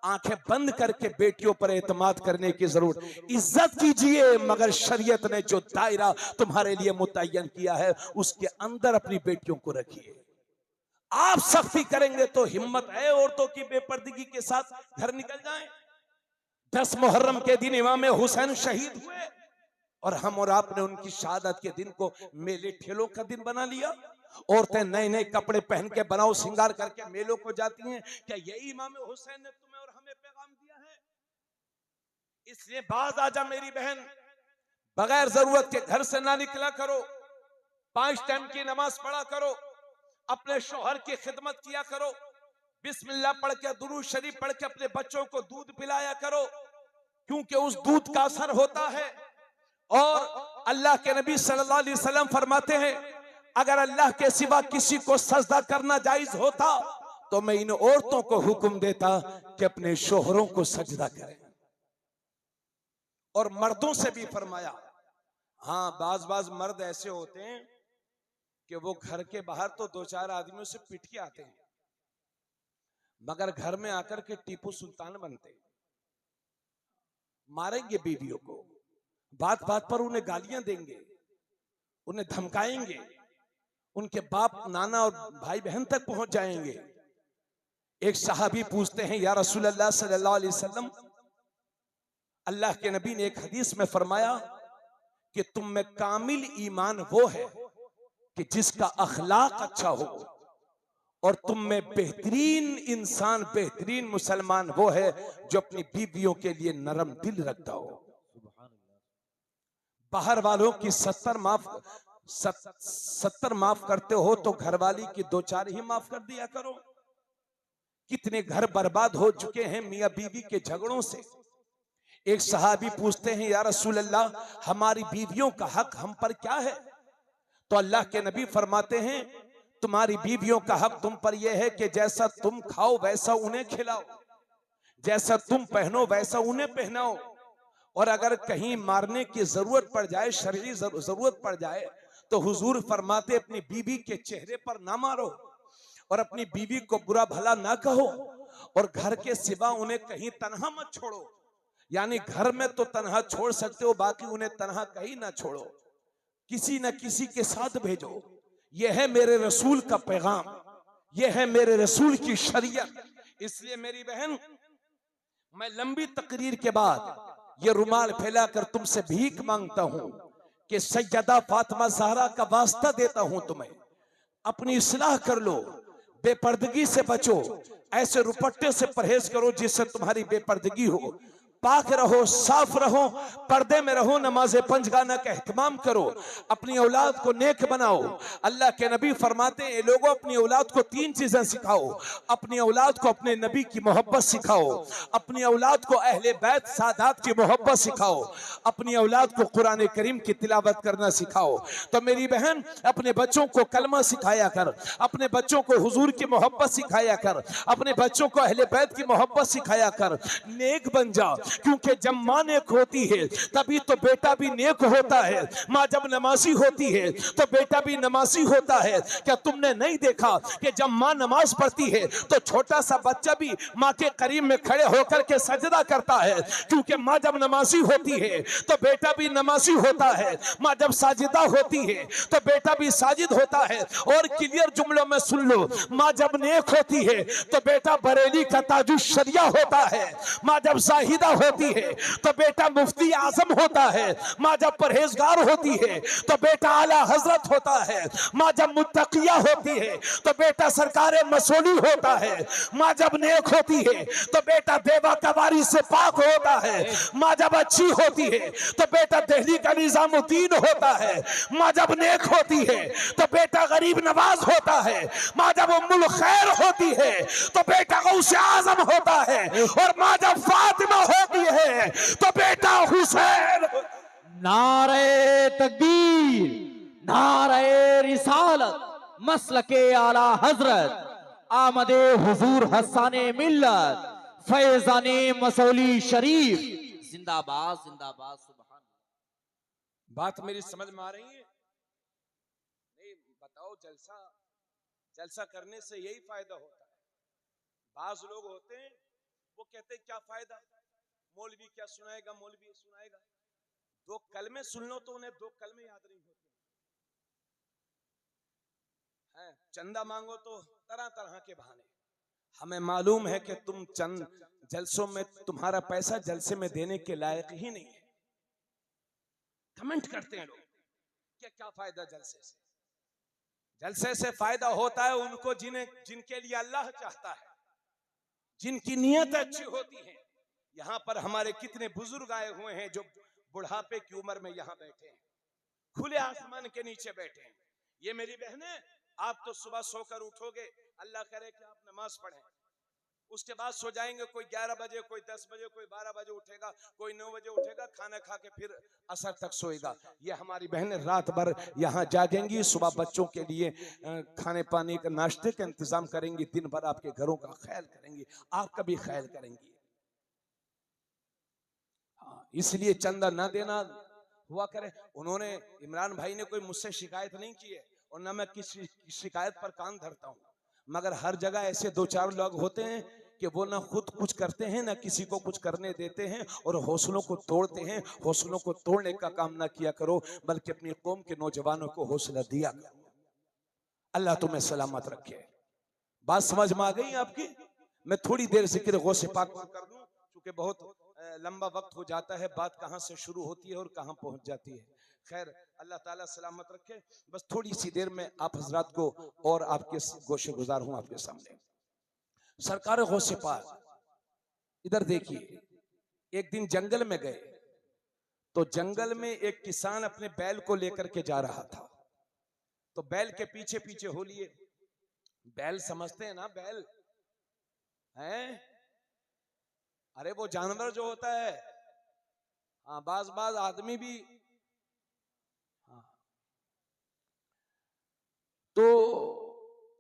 आंखें बंद करके बेटियों पर एतमाद करने की जरूरत। इज्जत कीजिए, मगर शरीयत ने जो दायरा तुम्हारे लिए मुतय्यन किया है उसके अंदर अपनी बेटियों को रखिए। आप सख्ती करेंगे तो हिम्मत है औरतों की बेपर्दगी के साथ घर निकल जाएं। 10 मुहर्रम के दिन इमाम हुसैन शहीद हुए और हम और आपने उनकी शहादत के दिन को मेले ठेलों का दिन बना लिया। औरतें नए नए कपड़े पहन के, बनाओ श्रृंगार करके मेलों को जाती हैं। क्या यही इमाम हुसैन ने तुम्हें और हमें पैगाम दिया है? इसलिए बाज आजा मेरी बहन, बगैर जरूरत के घर से ना निकला करो, 5 टाइम की नमाज पढ़ा करो, अपने शोहर की खिदमत किया करो, बिस्मिल्लाह पढ़ के दुरूद शरीफ पढ़ के अपने बच्चों को दूध पिलाया करो, क्योंकि उस दूध का असर होता है। और अल्लाह के नबी सल्लल्लाहु अलैहि वसल्लम फरमाते हैं, अगर अल्लाह के सिवा किसी को सजदा करना जायज होता तो मैं इन औरतों को हुक्म देता कि अपने शोहरों को सजदा करें। और मर्दों से भी फरमाया, हाँ बाज बाज मर्द ऐसे होते हैं कि वो घर के बाहर तो 2-4 आदमियों से पिट के आते हैं, मगर घर में आकर के टीपू सुल्तान बनते हैं, मारेंगे बीवियों को, बात बात पर उन्हें गालियां देंगे, उन्हें धमकाएंगे, उनके बाप नाना और भाई बहन तक पहुंच जाएंगे। एक सहाबी पूछते हैं, या रसूल अल्लाह सल्लल्लाहु अलैहि वसल्लम, अल्लाह के नबी ने एक हदीस में फरमाया कि तुम में कामिल ईमान वो है कि जिसका अखलाक अच्छा हो, और तुम में बेहतरीन इंसान, बेहतरीन मुसलमान वो है जो अपनी बीवियों के लिए नरम दिल रखता हो। बाहर वालों की 70 माफ करते हो तो घरवाली की 2-4 ही माफ कर दिया करो। कितने घर बर्बाद हो चुके हैं मियां बीवी के झगड़ों से। एक सहाबी पूछते हैं, या रसूल अल्लाह, हमारी बीवियों का हक हम पर क्या है? तो अल्लाह के नबी फरमाते हैं, तुम्हारी बीवियों का हक तुम पर यह है कि जैसा तुम खाओ वैसा उन्हें खिलाओ, जैसा तुम पहनो वैसा उन्हें पहनाओ, और अगर कहीं मारने की जरूरत पड़ जाए, शरई जरूरत पड़ जाए, तो हुजूर फरमाते अपनी बीवी के चेहरे पर ना मारो और अपनी बीवी को बुरा भला ना कहो, और घर के सिवा उन्हें कहीं तन्हा मत छोड़ो। यानी घर में तो तन्हा छोड़ सकते हो, बाकी उन्हें तन्हा कहीं ना छोड़ो, किसी न किसी के साथ भेजो। यह है मेरे रसूल का पैगाम, यह है मेरे रसूल की शरीयत। इसलिए मेरी बहन, मैं लंबी तकरीर के बाद ये रुमाल फैलाकर तुमसे भीख मांगता हूं कि सैयदा फातिमा ज़हरा का वास्ता देता हूं, तुम्हें अपनी इस्लाह कर लो, बेपर्दगी से बचो, ऐसे रुपट्टे से परहेज करो जिससे तुम्हारी बेपर्दगी हो, पाक रहो, साफ रहो, पर्दे में रहो, नमाज पंजगाना का एहतमाम करो, अपनी औलाद को नेक बनाओ। अल्लाह के नबी फरमाते हैं, लोगों अपनी औलाद को 3 चीजें सिखाओ। अपनी औलाद को अपने नबी की मोहब्बत सिखाओ, अपनी औलाद को अहले बैत सादात की मोहब्बत सिखाओ, अपनी औलाद को कुरान करीम की तिलावत करना सिखाओ। तो मेरी बहन, अपने बच्चों को कलमा सिखाया कर, अपने बच्चों को हुजूर की मोहब्बत सिखाया कर, अपने बच्चों को अहले बैत की मोहब्बत सिखाया कर, नेक बन जा, क्योंकि जब माँ नेक होती है तभी तो बेटा भी नेक होता है। माँ जब नमाजी होती है तो बेटा भी नमाजी होता है। क्या तुमने नहीं देखा कि जब माँ नमाज पढ़ती है तो छोटा सा बच्चा भी माँ के करीब में खड़े होकर के सजदा करता है, क्योंकि माँ जब नमाजी होती है तो बेटा भी नमाजी होता है। माँ जब साजिदा होती है तो बेटा भी साजिद होता है। और क्लियर जुमलों में सुन लो, माँ जब नेक होती है तो बेटा बरेली का ताजुश शरिया होता है। माँ जब जाहिदा होती है तो बेटा मुफ्ती आजम होता है। माँ जब परहेजगार होती है तो बेटा आला हजरत होता है। माँ जब मुत्तकिया होती है तो बेटा सरकार मसूली होता है। माँ जब नेक होती है तो बेटा देवा कवारी से पाक होता है। माँ जब अच्छी होती है तो बेटा दिल्ली का निजामुद्दीन होता है। माँ जब नेक होती है तो बेटा गरीब नवाज होता है। माँ जब उम्मुल खैर होती है तो बेटा गौसे आजम होता है। और माँ जब फातिमा होती है तो बेटा हुसैन। नारे तकबीर, नारे रिसालत, मसलके आला हजरत, आमदे हुजूर हसाने मिल्लत, फैजाने मसौली शरीफ, जिंदाबाद जिंदाबाद। सुभान। बात मेरी समझ में आ रही है? नहीं बताओ, जलसा करने से यही फायदा होता है। बाज लोग होते हैं वो कहते हैं क्या फायदा, मौलवी क्या सुनाएगा, मौलवी सुनाएगा। 2 कलमे सुन लो तो उन्हें 2 कलमे याद नहीं होते हैं। चंदा मांगो तो तरह तरह के बहाने। हमें मालूम है कि तुम चंद जलसों में तुम्हारा पैसा जलसे में देने के लायक ही नहीं है। कमेंट करते हैं लोग कि क्या फायदा जलसे से। जलसे से फायदा होता है उनको जिनके लिए अल्लाह चाहता है, जिनकी नीयत अच्छी होती है। यहाँ पर हमारे कितने बुजुर्ग आए हुए हैं जो बुढ़ापे की उम्र में यहाँ बैठे हैं, खुले आसमान के नीचे बैठे हैं। ये मेरी बहनें, आप तो सुबह सोकर उठोगे, अल्लाह करे कि आप नमाज पढ़ें, उसके बाद सो जाएंगे। कोई 11 बजे, कोई 10 बजे, कोई 12 बजे उठेगा, कोई 9 बजे उठेगा, खाना खा के फिर असर तक सोएगा। ये हमारी बहनें रात भर यहाँ जागेंगी, सुबह बच्चों के लिए खाने पानी का नाश्ते का इंतजाम करेंगी, दिन भर आपके घरों का ख्याल करेंगी, आपका भी ख्याल करेंगी। इसलिए चंदा ना देना हुआ करे। उन्होंने, इमरान भाई ने कोई मुझसे शिकायत नहीं की है और ना मैं किसी शिकायत पर कान धरता हूं, मगर हर जगह ऐसे 2-4 लोग होते हैं कि वो ना खुद कुछ करते हैं ना किसी को कुछ करने देते हैं और हौसलों को तोड़ते हैं। हौसलों को तोड़ने का काम ना किया करो, बल्कि अपनी कौम के नौजवानों को हौसला दिया करो। अल्लाह तुम्हें सलामत रखे। बात समझ में आ गई आपकी? मैं थोड़ी देर जिक्र गौसे पाक कर दूं, क्योंकि बहुत लंबा वक्त हो जाता है, बात कहां से शुरू होती है और कहां पहुंच जाती है। खैर, अल्लाह ताला सलामत रखे। बस थोड़ी सी देर में आप हजरात को और आपके गोशे गुजार हूं आपके सामने। सरकार गौसे पाक, इधर देखिए, एक दिन जंगल में गए तो जंगल में एक किसान अपने बैल को लेकर के जा रहा था। तो बैल के पीछे पीछे हो लिए। बैल समझते हैं ना, बैल है, अरे वो जानवर जो होता है, हाँ, बाज आदमी भी। हाँ, तो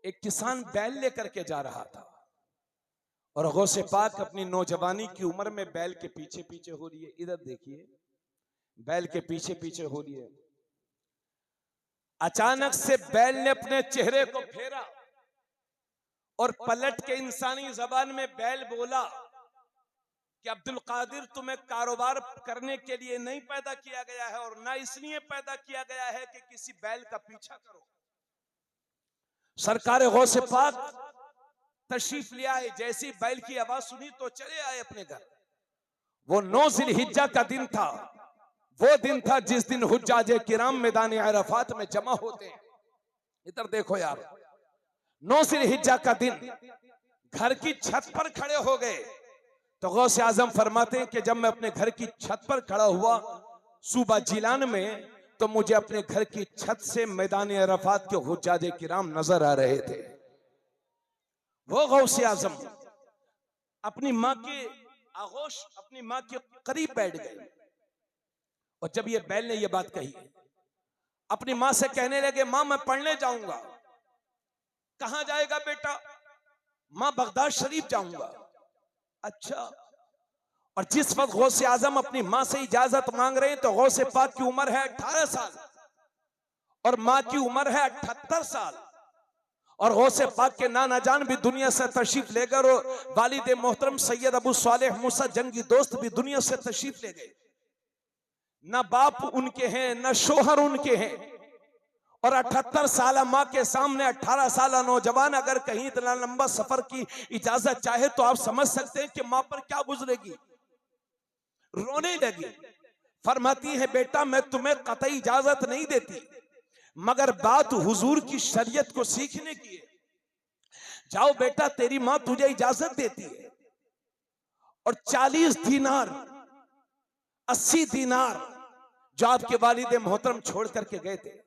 एक किसान बैल लेकर के जा रहा था और गौसे पाक अपनी नौजवानी की उम्र में बैल के पीछे पीछे हो रही है। इधर देखिए, बैल के पीछे पीछे हो रही है। अचानक से बैल ने अपने चेहरे को फेरा और पलट के इंसानी जबान में बैल बोला कि अब्दुल कादिर, तुम्हें कारोबार करने के लिए नहीं पैदा किया गया है और ना इसलिए पैदा किया गया है कि किसी बैल का पीछा करो। सरकार गौसे पाक तशरीफ ले आए। जैसी बैल की आवाज सुनी तो चले आए अपने घर। वो 9 जिलहिज्जा का दिन था। वो दिन था जिस दिन हुज्जाजे किराम मैदान अरफात में जमा होते हैं। इधर देखो यार, 9 जिलहिज्जा का दिन, घर की छत पर खड़े हो गए तो गौसे आजम फरमाते हैं कि जब मैं अपने घर की छत पर खड़ा हुआ सूबा जिलान में, तो मुझे अपने घर की छत से मैदान अरफात के हुज्जाजे किराम नजर आ रहे थे। वो गौसे आजम अपनी माँ के आगोश, अपनी माँ के करीब बैठ गए और जब ये बैल ने ये बात कही, अपनी माँ से कहने लगे, माँ मैं पढ़ने जाऊंगा। कहां जाएगा बेटा? माँ बगदाद शरीफ जाऊंगा। अच्छा। और जिस वक्त गौसे आजम अपनी माँ से इजाजत मांग रहे हैं तो गौसे पाक की उम्र है 18 साल और माँ की उम्र है 78 साल। और गौसे पाक के नाना जान भी दुनिया से तशरीफ ले गए और वालिद मोहतरम सैयद अबू सालेह मूसा जंगी दोस्त भी दुनिया से तशरीफ ले गए। न बाप उनके हैं, न शोहर उनके हैं, और 78 साल माँ के सामने 18 साल नौजवान अगर कहीं इतना लंबा सफर की इजाजत चाहे तो आप समझ सकते हैं कि माँ पर क्या गुजरेगी। रोने लगी। फरमाती है, बेटा मैं तुम्हें कतई इजाजत नहीं देती, मगर बात हुजूर की शरीयत को सीखने की है। जाओ बेटा, तेरी माँ तुझे इजाजत देती है। और 40 दीनार, 80 दीनार जो आपके वालिद मोहतरम छोड़ करके गए थे,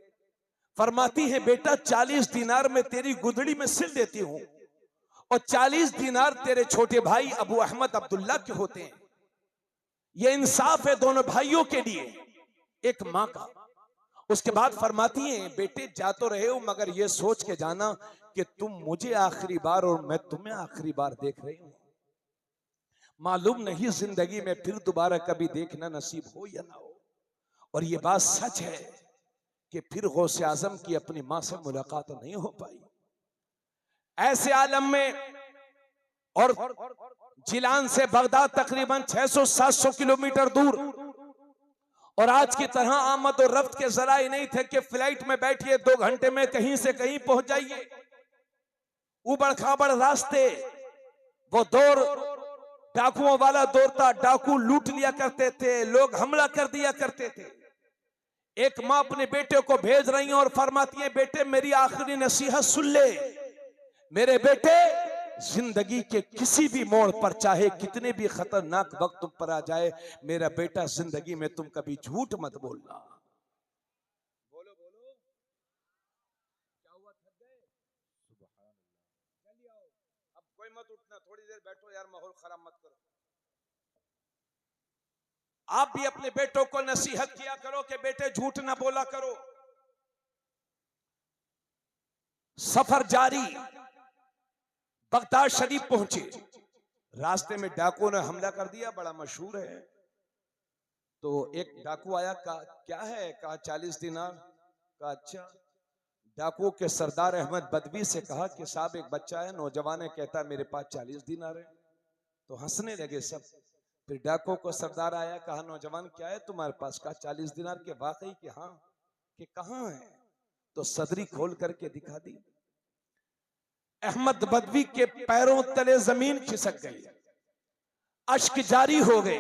फरमाती है बेटा 40 दीनार में तेरी गुदड़ी में सिल देती हूं और 40 दीनार तेरे छोटे भाई अबू अहमद अब्दुल्ला के होते हैं। यह इंसाफ है दोनों भाइयों के लिए, एक मां का। उसके बाद फरमाती हैं, बेटे जा तो रहे हो मगर यह सोच के जाना कि तुम मुझे आखिरी बार और मैं तुम्हें आखिरी बार देख रही हूं। मालूम नहीं जिंदगी में फिर दोबारा कभी देखना नसीब हो या ना हो। और यह बात सच है कि फिर गौसे आजम की अपनी मां से मुलाकात नहीं हो पाई। ऐसे आलम में, और जिलान से बगदाद तकरीबन 600-700 किलोमीटर दूर, और आज की तरह आमद और रफ्त के जराए नहीं थे कि फ्लाइट में बैठिए 2 घंटे में कहीं से कहीं पहुंच जाइए। उबड़ खाबड़ रास्ते, वो दौर डाकुओं वाला दौर था। डाकू लूट लिया करते थे, लोग हमला कर दिया करते थे। एक माँ अपने बेटे को भेज रही है और फरमाती है, बेटे मेरी आखिरी नसीहत सुन ले। मेरे बेटे जिंदगी के किसी भी मोड़ पर, चाहे कितने भी खतरनाक वक्त तुम पर आ जाए, मेरा बेटा जिंदगी में तुम कभी झूठ मत बोलना। बोलो बोलो, क्या हुआ, थक गए? चलिए आओ, अब कोई मत उठना, थोड़ी देर बैठो यार, माहौल खराब मत करो। आप भी अपने बेटों को नसीहत किया करो कि बेटे झूठ ना बोला करो। सफर जारी, बगदाद शरीफ पहुंचे, रास्ते में डाकुओं ने हमला कर दिया, बड़ा मशहूर है। तो एक डाकू आया, कहा क्या है, कहा 40 दिनार। कहा अच्छा। डाकुओं के सरदार अहमद बदवी से कहा कि साहब एक बच्चा है, नौजवान है, कहता है मेरे पास 40 दिनार है। तो हंसने लगे सब। फिर डाकुओं को सरदार आया, कहा नौजवान क्या है तुम्हारे पास? कहा 40 दिनार के। वाकई कि हाँ, कि कहाँ है? तो सदरी खोल करके दिखा दी। अहमद बदवी के पैरों तले जमीन खिसक गई, अश्क जारी हो गए।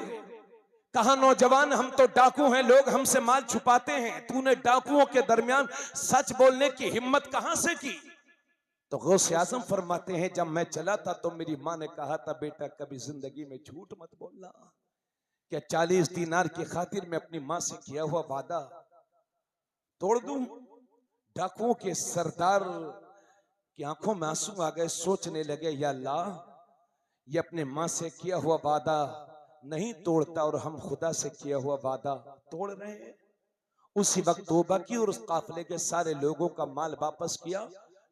कहा नौजवान हम तो डाकू हैं, लोग हमसे माल छुपाते हैं, तूने डाकुओं के दरमियान सच बोलने की हिम्मत कहां से की? तो गौसे आजम फरमाते हैं जब मैं चला था तो मेरी माँ ने कहा था बेटा कभी जिंदगी में झूठ मत बोलना। क्या 40 दीनार की खातिर मैं अपनी माँ से किया हुआ वादा तोड़ दूं? डाकुओं के सरदार की आंखों में आंसू आ गए, सोचने लगे या अल्लाह, ये अपने माँ से किया हुआ वादा नहीं तोड़ता और हम खुदा से किया हुआ वादा तोड़ रहे हैं। उसी वक्त तौबा की और उस काफिले के सारे लोगों का माल वापस किया।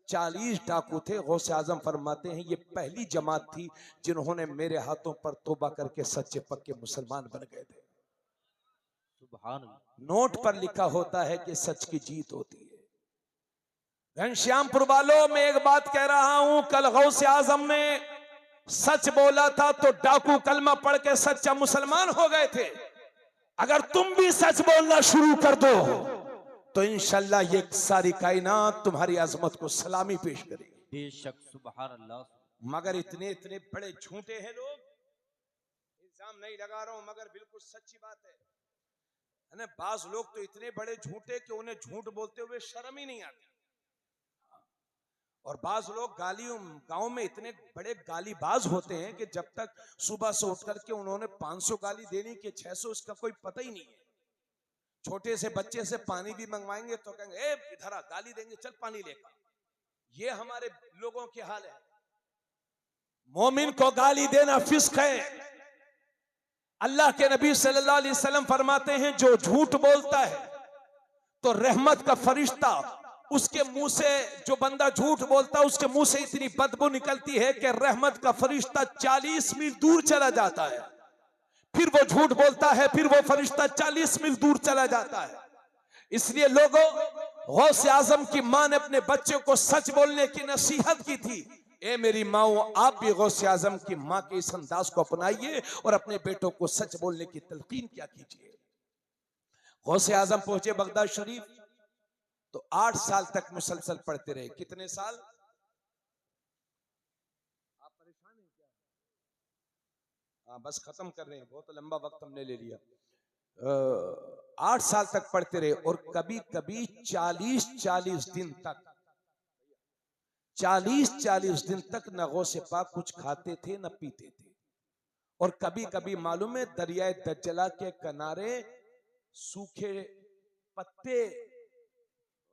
40 डाकू थे। गौसे आजम फरमाते हैं ये पहली जमात थी जिन्होंने मेरे हाथों पर तौबा करके सच्चे पक्के मुसलमान बन गए थे। सुभान अल्लाह। नोट पर लिखा होता है कि सच की जीत होती है। घनश्यामपुर वालों में एक बात कह रहा हूं, कल गौसे आजम ने सच बोला था तो डाकू कलमा पढ़ के सच्चा मुसलमान हो गए थे। अगर तुम भी सच बोलना शुरू कर दो तो इंशाल्लाह ये सारी कायनात तुम्हारी अजमत को सलामी पेश करेगी। बेशक, सुभान अल्लाह। मगर इतने इतने बड़े झूठे हैं लोग, इल्जाम नहीं लगा रहा हूं मगर बिल्कुल सच्ची बात है। बाज लोग तो इतने बड़े झूठे कि उन्हें झूठ बोलते हुए शर्म ही नहीं आती। और बाज लोग गालियों गांव में इतने बड़े गालीबाज होते हैं कि जब तक सुबह से उठ करके उन्होंने 500 गाली देनी कि 600, इसका कोई पता ही नहीं है। छोटे से बच्चे से पानी भी मंगवाएंगे तो कहेंगे ए इधर आ, गाली देंगे, चल पानी लेकर। ये हमारे लोगों के हाल है। मोमिन को गाली देना फिस्क है। अल्लाह के नबी सल्लल्लाहु अलैहि वसल्लम फरमाते हैं जो झूठ बोलता है तो रहमत का फरिश्ता उसके मुंह से, जो बंदा झूठ बोलता है उसके मुंह से इतनी बदबू निकलती है कि रहमत का फरिश्ता 40 मील दूर चला जाता है। फिर वो झूठ बोलता है, फिर वो फरिश्ता 40 मील दूर चला जाता है। इसलिए लोगों, गौसे आजम की मां ने अपने बच्चे को सच बोलने की नसीहत की थी। ए मेरी माओ, आप भी गौसे आजम की मां के इस अंदाज को अपनाइए और अपने बेटों को सच बोलने की तलकीन क्या कीजिए। गौसे आजम पहुंचे बगदाद शरीफ तो 8 साल तक मुसलसल पढ़ते रहे। कितने साल? आप परेशान हैं क्या? हाँ बस खत्म कर रहे हैं, बहुत लंबा वक्त हमने ले लिया। 8 साल तक पढ़ते रहे और कभी कभी 40-40 दिन तक 40-40 दिन तक न गौसे पाक कुछ खाते थे न पीते थे। और कभी कभी मालूम है दरियाए दज्जला के किनारे सूखे पत्ते,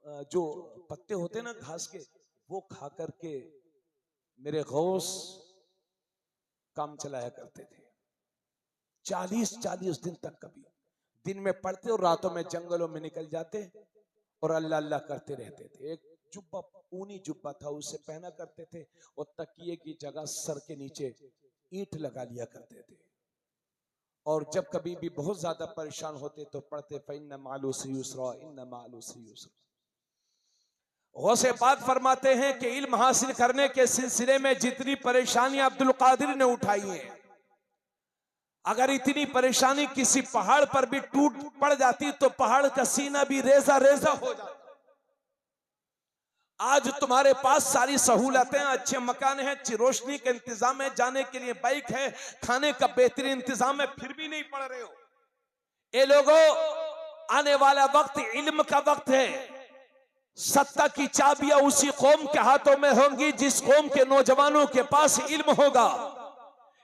जो पत्ते होते ना घास के, वो खा करके मेरे गौस काम चलाया करते थे। 40-40 दिन तक कभी दिन में पढ़ते और रातों में जंगलों में निकल जाते और अल्लाह अल्लाह करते रहते थे। एक जुब्बा, ऊनी जुब्बा था, उसे पहना करते थे और तकिए की जगह सर के नीचे ईंट लगा लिया करते थे। और जब कभी भी बहुत ज्यादा परेशान होते तो पढ़ते फइन्ना मअल उसरि युस्रा, इन्ना मअल उसरि युस्रा। गौसे पाक फरमाते हैं कि इल्म हासिल करने के सिलसिले में जितनी परेशानियां अब्दुल कादिर ने उठाई हैं, अगर इतनी परेशानी किसी पहाड़ पर भी टूट पड़ जाती तो पहाड़ का सीना भी रेजा रेजा हो जाता। आज तुम्हारे पास सारी सहूलतें, अच्छे मकान हैं, रोशनी का इंतजाम है, जाने के लिए बाइक है, खाने का बेहतरीन इंतजाम है, फिर भी नहीं पढ़ रहे हो। ये लोगों, आने वाला वक्त इल्म का वक्त है, सत्ता की चाबियां उसी कौम के हाथों में होंगी जिस कौम के नौजवानों के पास इल्म होगा।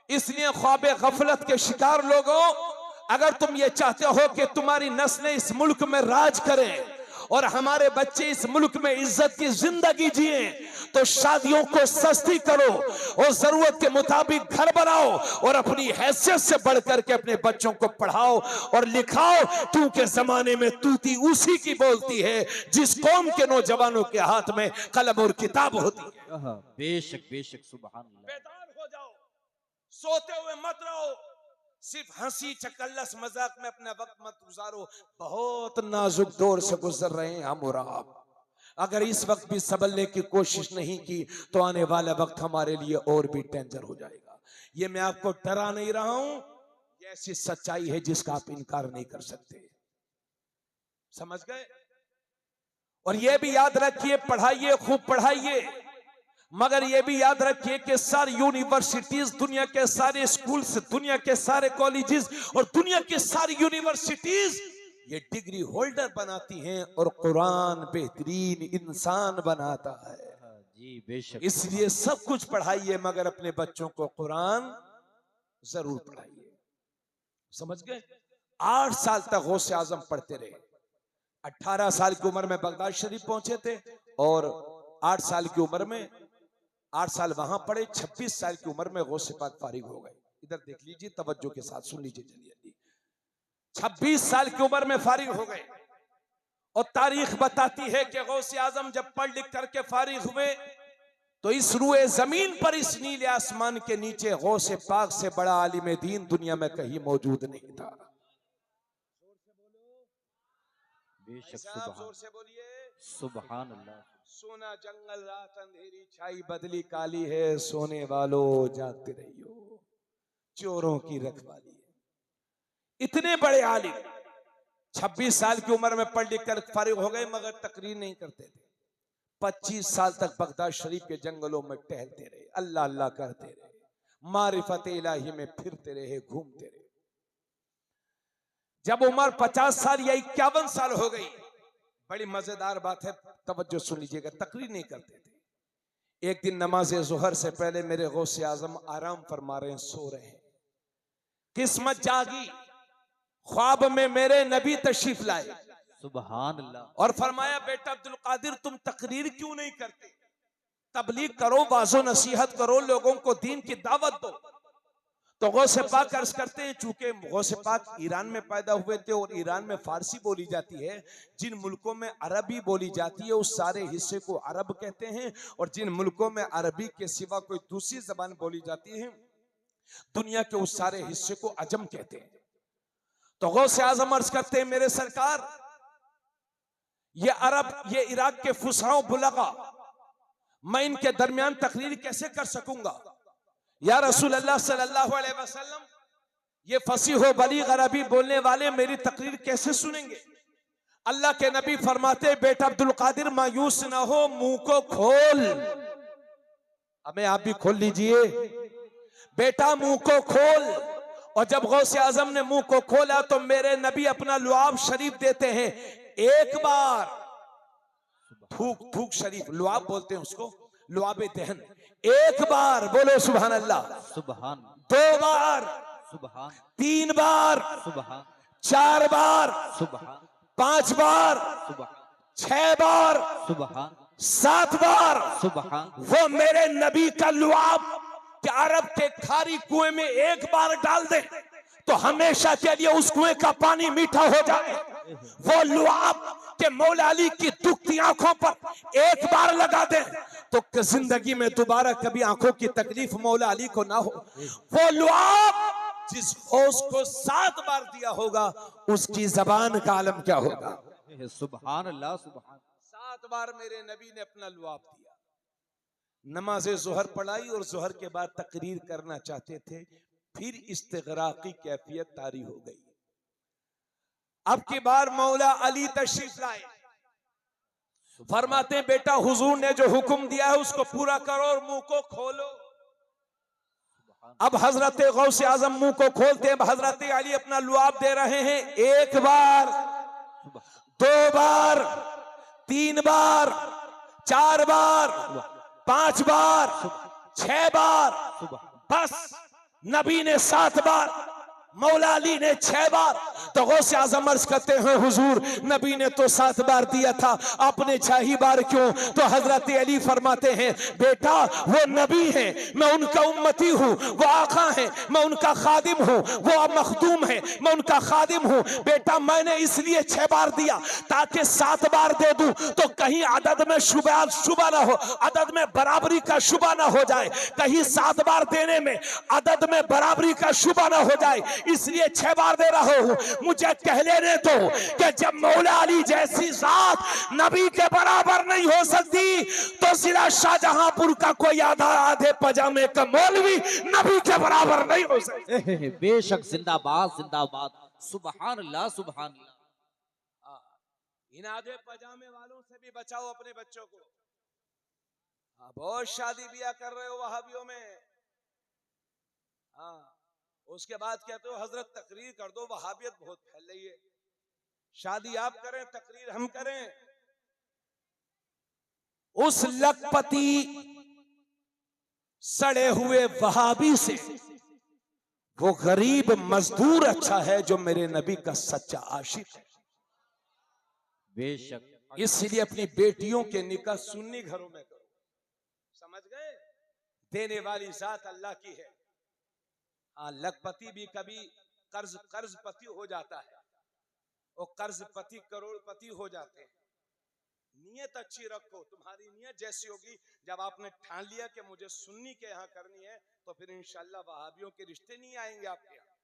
इसलिए ख्वाबे गफलत के शिकार लोगों, अगर तुम ये चाहते हो कि तुम्हारी नस्लें इस मुल्क में राज करें और हमारे बच्चे इस मुल्क में इज्जत की जिंदगी जिए, तो शादियों को सस्ती करो और जरूरत के मुताबिक घर बनाओ और अपनी हैसियत से बढ़ करके अपने बच्चों को पढ़ाओ और लिखाओ, क्योंकि जमाने में तूती उसी की बोलती है जिस कौम के नौजवानों के हाथ में कलम और किताब होती है। बेशक बेशक, सुभान अल्लाह। बेदार हो जाओ, सोते हुए मत रहो, सिर्फ हंसी चकल्लस मजाक में अपना वक्त मत गुजारो। बहुत नाजुक दौर से गुजर रहे हैं हम और आप। अगर इस वक्त भी संभलने की कोशिश नहीं की तो आने वाला वक्त हमारे लिए और भी डेंजर हो जाएगा। ये मैं आपको डरा नहीं रहा हूं, ये ऐसी सच्चाई है जिसका आप इनकार नहीं कर सकते। समझ गए? और ये भी याद रखिए, पढ़ाइए, खूब पढ़ाइए, मगर ये भी याद रखिए कि सारी यूनिवर्सिटीज, दुनिया के सारे स्कूल्स, दुनिया के सारे कॉलेजेस और दुनिया की सारी यूनिवर्सिटीज ये डिग्री होल्डर बनाती हैं और कुरान बेहतरीन इंसान बनाता है। जी बेशक। इसलिए सब कुछ पढ़ाइए मगर अपने बच्चों को कुरान जरूर पढ़ाइए। समझ गए? 8 साल तक गौसे आजम पढ़ते रहे। 18 साल की उम्र में बगदाद शरीफ पहुंचे थे और 8 साल की उम्र में 8 साल वहां पढ़े। 26 साल की उम्र में गौसे पाक फारिग हो गए। इधर देख लीजिए, तवज्जो के साथ सुन लीजिए जल्दी जल्दी। 26 साल की उम्र में फारिग हो गए और तारीख बताती है कि गौसे आजम जब पढ़ लिख करके फारिग हुए तो इस रूए जमीन पर, इस नीले आसमान के नीचे गौसे पाक से बड़ा आलिम दीन दुनिया में कहीं मौजूद नहीं था। जोर से बोलिए सुभान अल्लाह। सोना जंगल रात अंधेरी छाई बदली काली है, सोने वालों जागते रहियो, चोरों की रखवाली है। इतने बड़े आलिम 26 साल की उम्र में पढ़ लिख कर फारिग हो गए मगर तकरीर नहीं करते थे। 25 साल तक बगदाद शरीफ के जंगलों में टहलते रहे, अल्लाह अल्लाह करते रहे, मारिफत इलाही में फिरते रहे, घूमते रहे। जब उम्र 50 साल या 51 साल हो गई, बड़ी मजेदार बात है, तवज्जो सुन लीजिएगा, तकरीर नहीं करते थे। एक दिन नमाज जोहर से पहले मेरे गौसे आजम आराम फरमा रहे हैं, सो रहे हैं। किस्मत जागी, ख्वाब में मेरे नबी तशरीफ लाए, सुभान अल्लाह, और फरमाया, बेटा अब्दुल कादिर, तुम तकरीर क्यों नहीं करते? तबलीग करो, वाज़ो नसीहत करो, लोगों को दीन की दावत दो। तो गौसे पाक अर्ज करते हैं, चूंकि गौसे पाक ईरान में पैदा हुए थे और ईरान में फारसी बोली जाती है, जिन मुल्कों में अरबी बोली जाती है उस सारे हिस्से को अरब कहते हैं, और जिन मुल्कों में अरबी के सिवा कोई दूसरी जबान बोली जाती है दुनिया के उस सारे हिस्से को अजम कहते हैं। तो गौसे आजम अर्ज करते हैं, मेरे सरकार, ये अरब, ये इराक के फुसहाओं बुलगा, मैं इनके दरमियान तकरीर कैसे कर सकूंगा? या रसूल अल्लाह सल्लल्लाहु अलैहि वसल्लम, ये फसीह व बलीग अरबी बोलने वाले मेरी तकरीर कैसे सुनेंगे? अल्लाह के नबी फरमाते, बेटा अब्दुल कादिर, मायूस ना हो, मुंह को खोल। हमें आप भी खोल लीजिए, बेटा मुंह को खोल। और जब गौसे आजम ने मुंह को खोला तो मेरे नबी अपना लुआब शरीफ देते हैं। एक बार थूक, थूक शरीफ लुआब बोलते हैं उसको, लुआबे दहन। एक बार बोलो सुभान अल्लाह, सुभान, 2 बार सुभान, 3 बार सुभान, 4 बार सुभान, 5 बार सुभान, 6 बार सुभान, 7 बार सुभान। वो मेरे नबी का लुआब कि अरब के खारी कुएं में एक बार डाल दे तो हमेशा के लिए उस कुएं का पानी मीठा हो जाए। वो लुआब के मौला अली की दुखती आंखों पर एक बार लगा दे तो जिंदगी में दोबारा कभी आंखों की तकलीफ मौला अली को ना हो। वो लुआब जिस होश को 7 बार दिया होगा उसकी जबान का आलम क्या होगा? सुभान अल्लाह, सुभान। 7 बार मेरे नबी ने अपना लुआब दिया। नमाज जोहर पढ़ाई और जोहर के बाद तकरीर करना चाहते थे, फिर इस्तिगराकी कैफियत तारी हो गई। अब की बार मौला अली तशरीफ लाए, फरमाते, बेटा हुजूर ने जो हुक्म दिया है उसको पूरा करो और मुंह को खोलो। अब हजरत गौसे आजम मुंह को खोलते हैं, हजरत अली अपना लुआब दे रहे हैं। 1 बार, 2 बार, 3 बार, 4 बार, 5 बार, 6 बार, बस नबी ने 7 बार, मौला अली ने 6 बार। तो गौसे आज़म अर्ज करते हैं हुजूर नबी ने तो 7 बार दिया था, आपने 6 ही बार क्यों? तो हजरत अली फरमाते हैं बेटा वो नबी है, मैं उनका उम्मती हूँ, वो आका है, मैं उनका खादिम हूँ, वो मखदूम है, मैं उनका खादिम हूँ। बेटा मैंने इसलिए 6 बार दिया ताकि 7 बार दे दूं तो कहीं अदद में शुबा ना हो, अदद में बराबरी का शुबा ना हो जाए, कहीं 7 बार देने में अदद में बराबरी का शुबा ना हो जाए, इसलिए 6 बार दे रहा हूं। मुझे कह लेने दो कि जब मौला अली जैसी जात नबी के बराबर नहीं हो सकती तो जिला शाहजहांपुर का कोई आधे पजामे का मौलवी नबी के बराबर नहीं हो सकता। बेशक, जिंदाबाद जिंदाबाद, सुभान अल्लाह सुभान अल्लाह। इन आधे पजामे वालों से भी बचाओ अपने बच्चों को। बहुत शादी ब्याह कर रहे हो वहाबियों में। हाँ, उसके बाद कहते हो हजरत तकरीर कर दो, वहाबियत बहुत फैल रही है। शादी आप करें, तकरीर हम करें। उस लखपति सड़े हुए वहाबी से वो गरीब मजदूर अच्छा है जो मेरे नबी का सच्चा आशिक है। बेशक, इसलिए अपनी बेटियों के निकाह सुन्नी घरों में करो। समझ गए? देने वाली जात अल्लाह की है। हाँ, लखपति भी कभी कर्जपति हो जाता है, वो कर्जपति करोड़पति हो जाते हैं। नियत अच्छी रखो, तुम्हारी नियत जैसी होगी। जब आपने ठान लिया कि मुझे सुन्नी के यहाँ करनी है तो फिर इंशाल्लाह वहाबियों के रिश्ते नहीं आएंगे आपके यहाँ।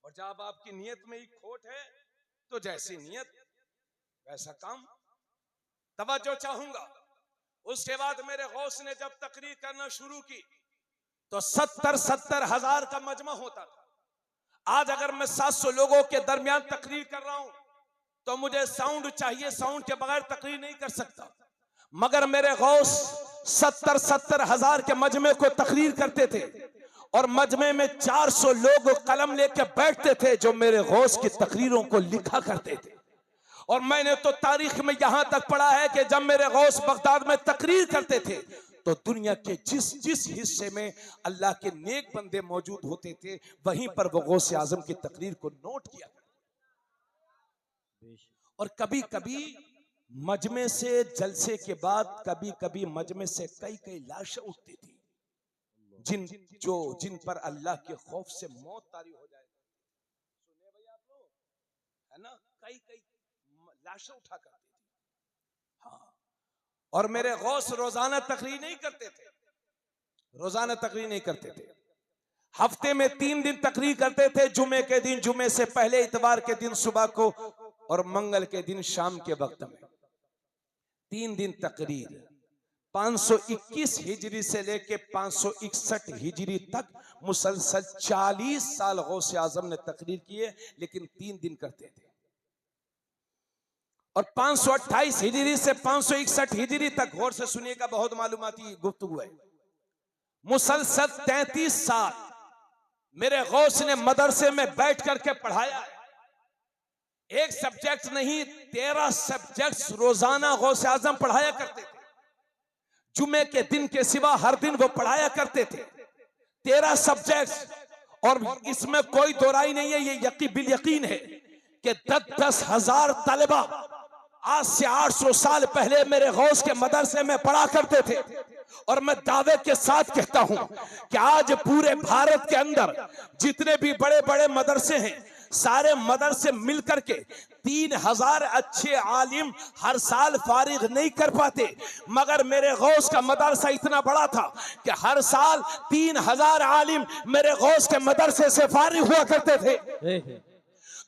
और जब आपकी नियत में ही खोट है तो जैसी नियत वैसा काम। तवज्जो चाहूंगा। उसके बाद मेरे गौस ने जब तकरीर करना शुरू की तो 70 हजार का मजमा होता था। आज अगर मैं 700 लोगों के दरमियान तकरीर कर रहा हूं तो मुझे साउंड चाहिए, साउंड के बगैर तकरीर नहीं कर सकता। मगर मेरे गौस 70 हजार के मजमे को तकरीर करते थे और मजमे में 400 लोग कलम लेके बैठते थे जो मेरे गौस की तकरीरों को लिखा करते थे। और मैंने तो तारीख में यहां तक पढ़ा है कि जब मेरे गौस बगदाद में तकरीर करते थे तो दुनिया के जिस हिस्से में अल्लाह के नेक बंदे मौजूद होते थे वहीं पर वो गौसे आजम की तकरीर को नोट किया। और कभी कभी मजमे से, जलसे के बाद कभी कभी मजमे से कई लाशें उठती थी जिन पर अल्लाह के खौफ से मौत तारी हो जाए। सुने भाई आप लोग, है ना? कई लाशें उठा करती थी। हाँ, और मेरे गौस रोजाना तकरीर नहीं करते थे, रोजाना तकरीर नहीं करते थे। हफ्ते में 3 दिन तकरीर करते थे। जुमे के दिन, जुमे से पहले, इतवार के दिन सुबह को और मंगल के दिन शाम के वक्त में 3 दिन तकरीर। 521 हिजरी से लेके 561 हिजरी तक मुसलसल 40 साल गौसे आजम ने तकरीर किए, लेकिन 3 दिन करते थे। और 528 हिजरी से 561 हिजरी तक, गौर से सुनिएगा, बहुत मालूमाती गुफ्तगू है। मुसलसल 33 साल मेरे गौस ने मदरसे में बैठ करके पढ़ाया है। एक सब्जेक्ट नहीं, 13 सब्जेक्ट्स रोजाना गौसे आजम पढ़ाया करते थे। जुमे के दिन के सिवा हर दिन वो पढ़ाया करते थे। 13 सब्जेक्ट्स। और इसमें कोई दोराई नहीं है, ये बिल यकीन है कि 10-10 हजार तलबा आज से 800 साल पहले मेरे गौस के मदरसे में पढ़ा करते थे। और मैं दावे के साथ कहता हूं कि आज पूरे भारत के अंदर जितने भी बड़े बड़े मदरसे हैं, सारे मदरसे मिलकर के 3000 अच्छे आलिम हर साल फारिग नहीं कर पाते। मगर मेरे गौस का मदरसा इतना बड़ा था कि हर साल 3000 आलिम मेरे गौस के मदरसे से फारिग हुआ करते थे।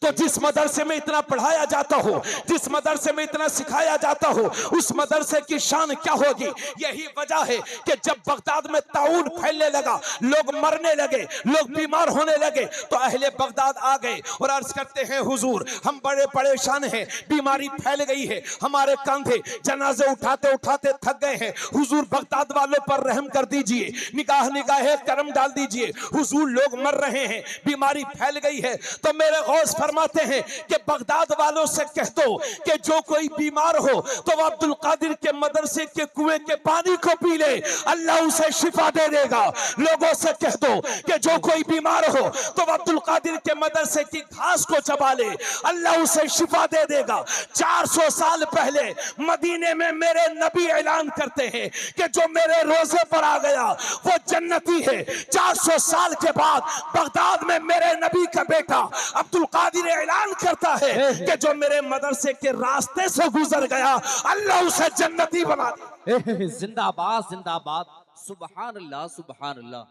तो जिस मदरसे में इतना पढ़ाया जाता हो, जिस मदरसे में इतना सिखाया जाता हो, उस मदरसे की शान क्या होगी? यही वजह है कि जब बगदाद में ताउन फैलने लगा, लोग मरने लगे, लोग बीमार होने लगे, तो अहले बगदाद आ गए और अर्ज करते हैं हुजूर हम बड़े परेशान हैं, बीमारी फैल गई है, हमारे कंधे जनाजे उठाते उठाते थक गए हैं, हुजूर बगदाद वालों पर रहम कर दीजिए, निगाह करम डाल दीजिए, हुजूर लोग मर रहे हैं, बीमारी फैल गई है। तो मेरे गौस फरमाते हैं कि बगदाद वालों से कह दो कि जो कोई बीमार हो तो वह अब्दुल कादिर के मदरसे के कुएं के पानी को पी ले, अल्लाह उसे शिफा दे देगा। लोगों से कह दो कि जो कोई बीमार हो तो वह अब्दुल कादिर के मदरसे की घास को चबा ले, अल्लाह उसे शिफा दे देगा। 400 साल पहले मदीने में मेरे नबी ऐलान करते हैं कि जो मेरे रोजे पर आ गया वो जन्नती है। 400 साल के बाद बगदाद में मेरे नबी का बेटा अब्दुल कादिर ऐलान करता है कि जो मेरे मदरसे के रास्ते से गुजर गया अल्लाह उसे जन्नती बना दे। जिंदाबाद जिंदाबाद, सुभान अल्लाह सुभान अल्लाह।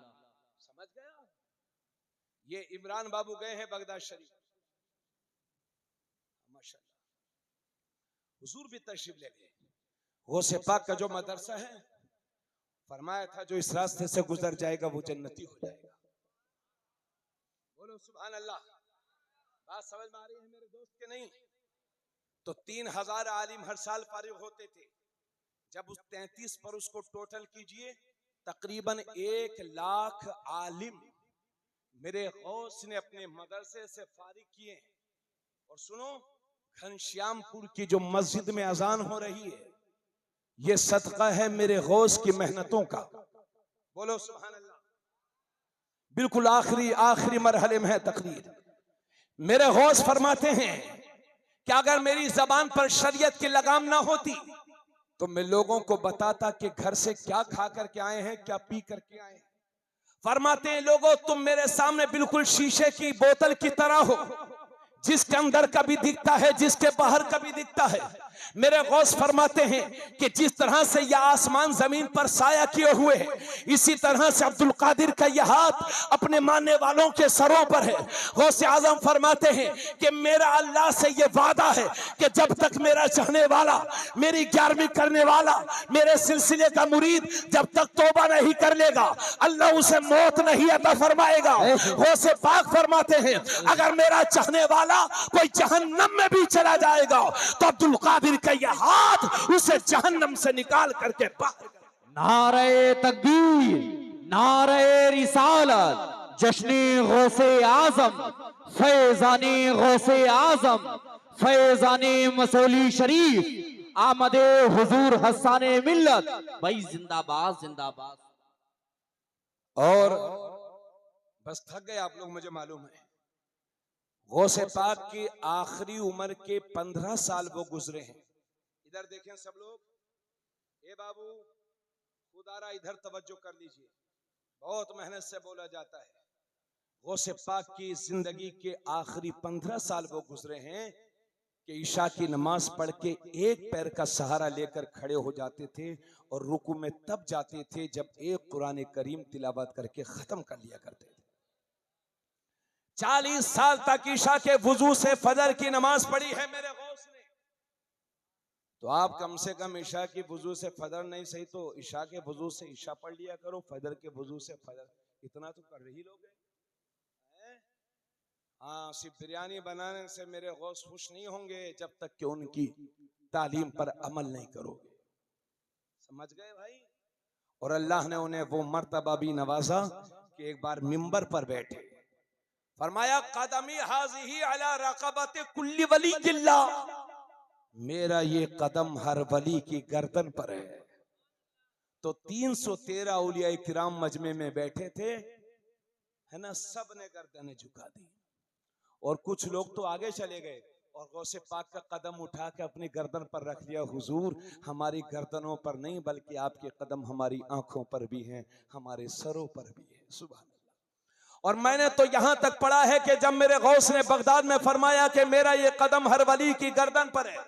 समझ गया? ये इमरान बाबू गए हैं बगदाद शरीफ, माशाल्लाह। हुजूर भी तशरीफ ले गए। गौसे पाक का जो मदरसा है, फरमाया था जो इस रास्ते से गुजर जाएगा वो जन्नती हो जाएगा। बोलो सुभान अल्लाह। बात समझ में आ रही है मेरे दोस्त के नहीं? तो 3000 आलिम हर साल फारिग होते थे। जब उस 33 पर उसको टोटल कीजिए, तकरीबन 1 लाख आलिम मेरे गौस ने अपने मदरसे से फारिग किए। और सुनो, घनश्यामपुर की जो मस्जिद में अजान हो रही है, ये सदका है मेरे गौस की मेहनतों का। बोलो सुभान अल्लाह। बिल्कुल आखिरी मरहले में है तकरीर। मेरे गौस फरमाते हैं कि अगर मेरी जबान पर शरीयत की लगाम ना होती तो मैं लोगों को बताता कि घर से क्या खा करके आए हैं, क्या पी करके आए हैं। फरमाते हैं लोगों, तुम मेरे सामने बिल्कुल शीशे की बोतल की तरह हो, जिसके अंदर कभी दिखता है, जिसके बाहर कभी दिखता है। मेरे गौस फरमाते हैं कि जिस तरह से यह आसमान जमीन पर साया किए हुए है, इसी तरह से अब्दुल कादिर का यह हाथ अपने मानने वालों के सरों पर है। गौस आजम फरमाते हैं कि मेरा अल्लाह से यह वादा है कि जब तक मेरा चाहने वाला, मेरी 11वीं करने वाला, मेरे सिलसिले का मुरीद जब तक तौबा नहीं कर लेगा, अल्लाह उसे मौत नहीं अता फरमाएगा। गौस पाक फरमाते हैं अगर मेरा चाहने वाला कोई जहन्नम में भी चला जाएगा तो अब्दुल कादिर का यह हाथ उसे जहन्नम से निकाल करके बाहर। नारे तकबीर, नारे रिसालत, जश्ने गौसे आजम, फैजाने गौसे आजम, फैजाने मसौली शरीफ, आमदे हुजूर हसाने मिल्लत। भाई जिंदाबाद जिंदाबाद। और बस थक गए आप लोग, मुझे मालूम है। गौसे पाक की आखिरी उम्र के 15 साल वो गुजरे हैं। इधर देखें सब लोग, ए बाबू खुदारा इधर तवज्जो कर लीजिए, बहुत मेहनत से बोला जाता है। गौसे पाक की जिंदगी के आखिरी 15 साल वो गुजरे हैं कि ईशा की नमाज पढ़ के एक पैर का सहारा लेकर खड़े हो जाते थे और रुकू में तब जाते थे जब एक कुरान करीम तिलावत करके खत्म कर लिया करते थे। 40 साल तक ईशा के वुजू से फजर की नमाज पढ़ी है मेरे गौस ने। तो आप कम से कम ईशा की वुजू से फजर नहीं सही तो ईशा के वुजू से ईशा पढ़ लिया करो, फजर के वुजू से फजर। इतना तो कर ही लोगे। हाँ, सिर्फ बिरयानी बनाने से मेरे गौस खुश नहीं होंगे जब तक कि उनकी तालीम पर अमल नहीं करोगे। समझ गए भाई? और अल्लाह ने उन्हें वो मर्तबा भी नवाजा कि एक बार मिंबर पर बैठे, फरमाया कदमी हाज़िही अला रक़बत कुल्ली वली किल्ला, मेरा ये कदम हर वली की गर्दन पर है। तो 313 औलिया किराम मजमे में बैठे थे, है ना, सब ने गर्दनें झुका दी। और कुछ लोग तो आगे चले गए और गौसे पाक का कदम उठा के अपनी गर्दन पर रख लिया। हुजूर, हमारी गर्दनों पर नहीं बल्कि आपके कदम हमारी आंखों पर भी हैं, हमारे सरों पर भी है। सुभान अल्लाह। और मैंने तो यहां तक पढ़ा है कि जब मेरे गौस ने बगदाद में फरमाया कि मेरा ये कदम हर वली की गर्दन पर है,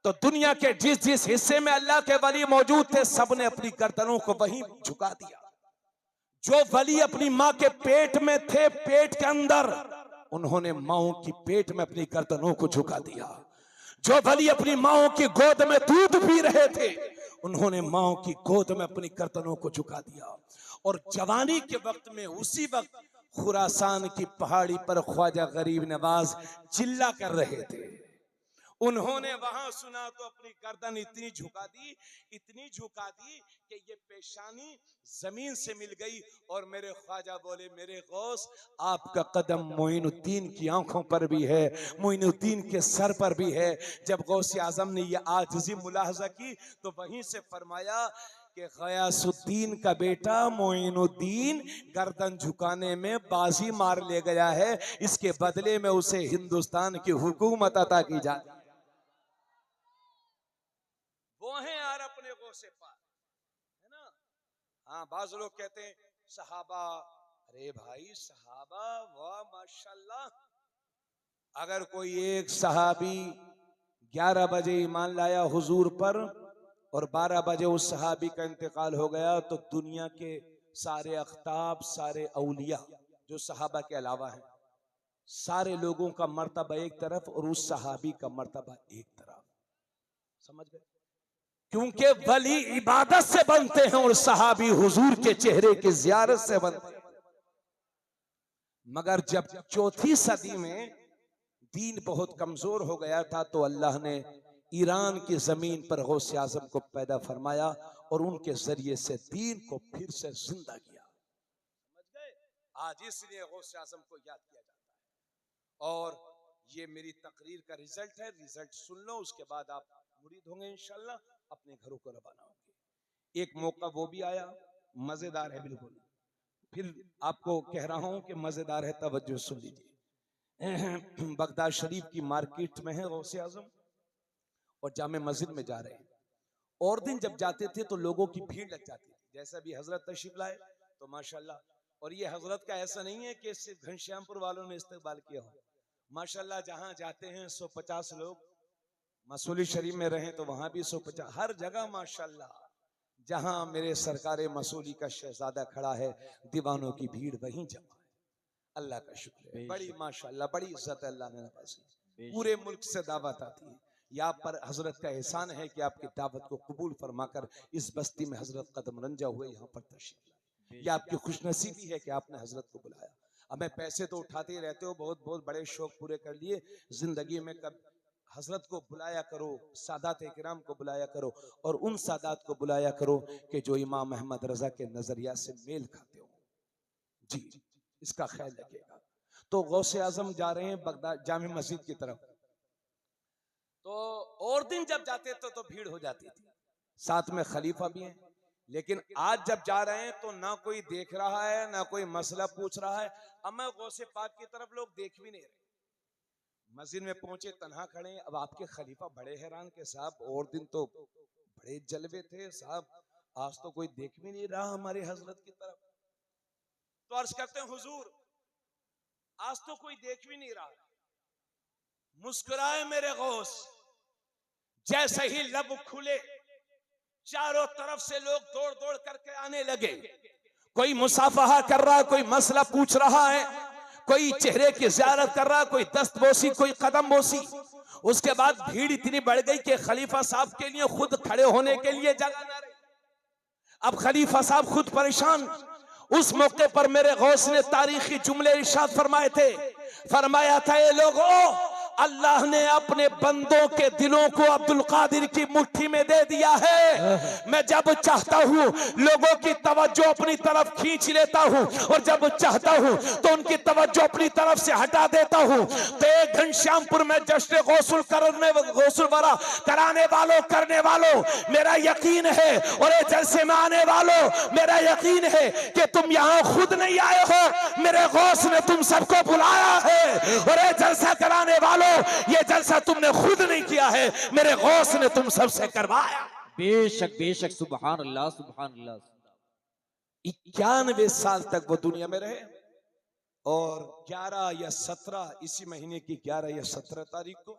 तो दुनिया के जिस जिस हिस्से में अल्लाह के वली मौजूद थे सबने अपनी गर्दनों को वहीं झुका दिया। जो वली अपनी माँ के पेट में थे, पेट के अंदर, उन्होंने माओ की पेट में अपनी गर्दनों को झुका दिया। जो वली अपनी माओ की गोद में दूध पी रहे थे, उन्होंने माओ की गोद में अपनी गर्दनों को झुका दिया। और जवानी के वक्त में उसी वक्त खुरासान की पहाड़ी पर ख्वाजा गरीब नवाज चिल्ला कर रहे थे। उन्होंने वहां सुना तो अपनी गर्दन इतनी झुका दी कि ये पेशानी जमीन से मिल गई। और मेरे ख्वाजा बोले, मेरे गौस, आपका कदम मोइनुद्दीन की आंखों पर भी है, मोइनुद्दीन के सर पर भी है। जब गौसे आजम ने ये आजिज़ी मुलाहजा की तो वहीं से फरमाया कि गयासुद्दीन का बेटा मोइनुद्दीन गर्दन झुकाने में बाजी मार ले गया है, इसके बदले में उसे हिंदुस्तान की हुकूमत अता की जाए। वो हैं यार अपने गौसे पाक, है ना। हाँ, बाज लोग कहते हैं सहाबा, अरे भाई सहाबा, वाह माशाल्लाह। अगर कोई एक सहाबी 11 बजे ईमान लाया हुजूर पर और 12 बजे उस सहाबी का इंतकाल हो गया, तो दुनिया के सारे अख्ताब, सारे औलिया जो सहाबा के अलावा हैं, सारे लोगों का मर्तबा एक तरफ और उस सहाबी का मर्तबा एक तरफ। समझ गए? क्योंकि वली इबादत से बनते हैं और सहाबी हुजूर के चेहरे की जियारत से बनते हैं। मगर जब 4वीं सदी में दीन बहुत कमजोर हो गया था तो अल्लाह ने ईरान की जमीन पर गौसे आजम को पैदा फरमाया और उनके जरिए से दीन को फिर से जिंदा किया। समझ गए? आज इसलिए गौसे आजम को याद किया जाता है। और ये मेरी तकरीर का रिजल्ट है, रिजल्ट सुन लो, उसके बाद आप मुरीद होंगे इंशाल्लाह, अपने घरों को रवाना होंगे। एक मौका वो भी आया, मजेदार है बिल्कुल, फिर आपको कह रहा हूं कि मजेदार है, तवज्जो सुन लीजिए। बगदाद शरीफ की मार्केट में है गौसे आजम और जामे मस्जिद में जा रहे हैं। और दिन जब जाते थे तो लोगों की भीड़ लग जाती थी, जैसा भी हजरत तशरीफ लाए तो माशाल्लाह। और ये हजरत का ऐसा नहीं है कि सिर्फ घनश्यामपुर वालों ने इस्तकबाल किया हो, माशाल्लाह जहां जाते हैं 150 लोग, मसूली शरीफ में रहे तो वहां भी 150, हर जगह माशाल्लाह। जहां मेरे सरकारे मसूली का शहजादा खड़ा है, दीवानों की भीड़ वहीं जमा है। अल्लाह का शुक्र है, बड़ी माशाल्लाह, बड़ी इज्जत अल्लाह ने नवाजी। पूरे मुल्क से दावत आती है। यहाँ पर हजरत का एहसान है कि आपकी दावत को कबूल फरमाकर इस बस्ती में हजरत कदम रंजा हुए यहाँ पर तशरीफ लाए। ये आपकी खुशनसीबी है कि आपने हजरत को बुलाया। अब मैं पैसे तो उठाते ही रहते हो, बहुत बहुत बड़े शौक पूरे कर लिए जिंदगी में, कब हजरत को बुलाया करो, सादात इकराम को बुलाया करो और उन सादात को बुलाया करो कि जो इमाम अहमद रजा के नजरिया से मेल खाते हो। जी, इसका ख्याल रखिएगा। तो गौसे आजम जा रहे हैं बगदाद जामे मस्जिद की तरफ, तो और दिन जब जाते तो भीड़ हो जाती थी, साथ में खलीफा भी हैं। लेकिन आज जब जा रहे हैं तो ना कोई देख रहा है, ना कोई मसला पूछ रहा है। अब मैं गौसे पाक की तरफ लोग देख भी नहीं रहे। मस्जिद में पहुंचे, तन्हा खड़े हैं। अब आपके खलीफा बड़े हैरान के साहब, और दिन तो बड़े जलवे थे साहब, आज तो कोई देख भी नहीं रहा हमारे हजरत की तरफ। तो अर्ज करते हैं हुजूर, आज तो कोई देख भी नहीं रहा। मुस्कुराए मेरे गौस, जैसे ही लब खुले चारों तरफ से लोग दौड़ दौड़ करके आने लगे। कोई मुसाफहा कर रहा है, कोई मसला पूछ रहा है, कोई चेहरे की ज़ियारत कर रहा है, कोई दस्तबोसी, कोई कदम बोसी। उसके बाद भीड़ इतनी बढ़ गई कि खलीफा साहब के लिए खुद खड़े होने के लिए जगह न रही। अब खलीफा साहब खुद परेशान। उस मौके पर मेरे गौस ने तारीखी जुमले इरशाद फरमाए थे, फरमाया था, ये लोगों, अल्लाह ने अपने बंदों के दिलों को अब्दुल कादिर की मुट्ठी में दे दिया है। मैं जब चाहता हूँ लोगों की तवज्जो अपनी तरफ खींच लेता हूँ और जब चाहता हूँ तो उनकी तवज्जो अपनी तरफ से हटा देता हूँ। तो एक घनश्यामपुर में जश्न गौसुल कराने वालों, करने वालों, मेरा यकीन है, और ये जलसे में आने वालों, मेरा यकीन है कि तुम यहाँ खुद नहीं आए हो, मेरे गौस ने तुम सबको बुलाया है। और ये जलसा कराने वालों, ये जलसा तुमने खुद नहीं किया है, मेरे गौस ने तुम सबसे करवाया। बेशक बेशक, सुभान अल्लाह सुभान अल्लाह। 91 साल तक वो दुनिया में रहे और 11 या 17 इसी महीने की 11 या 17 तारीख को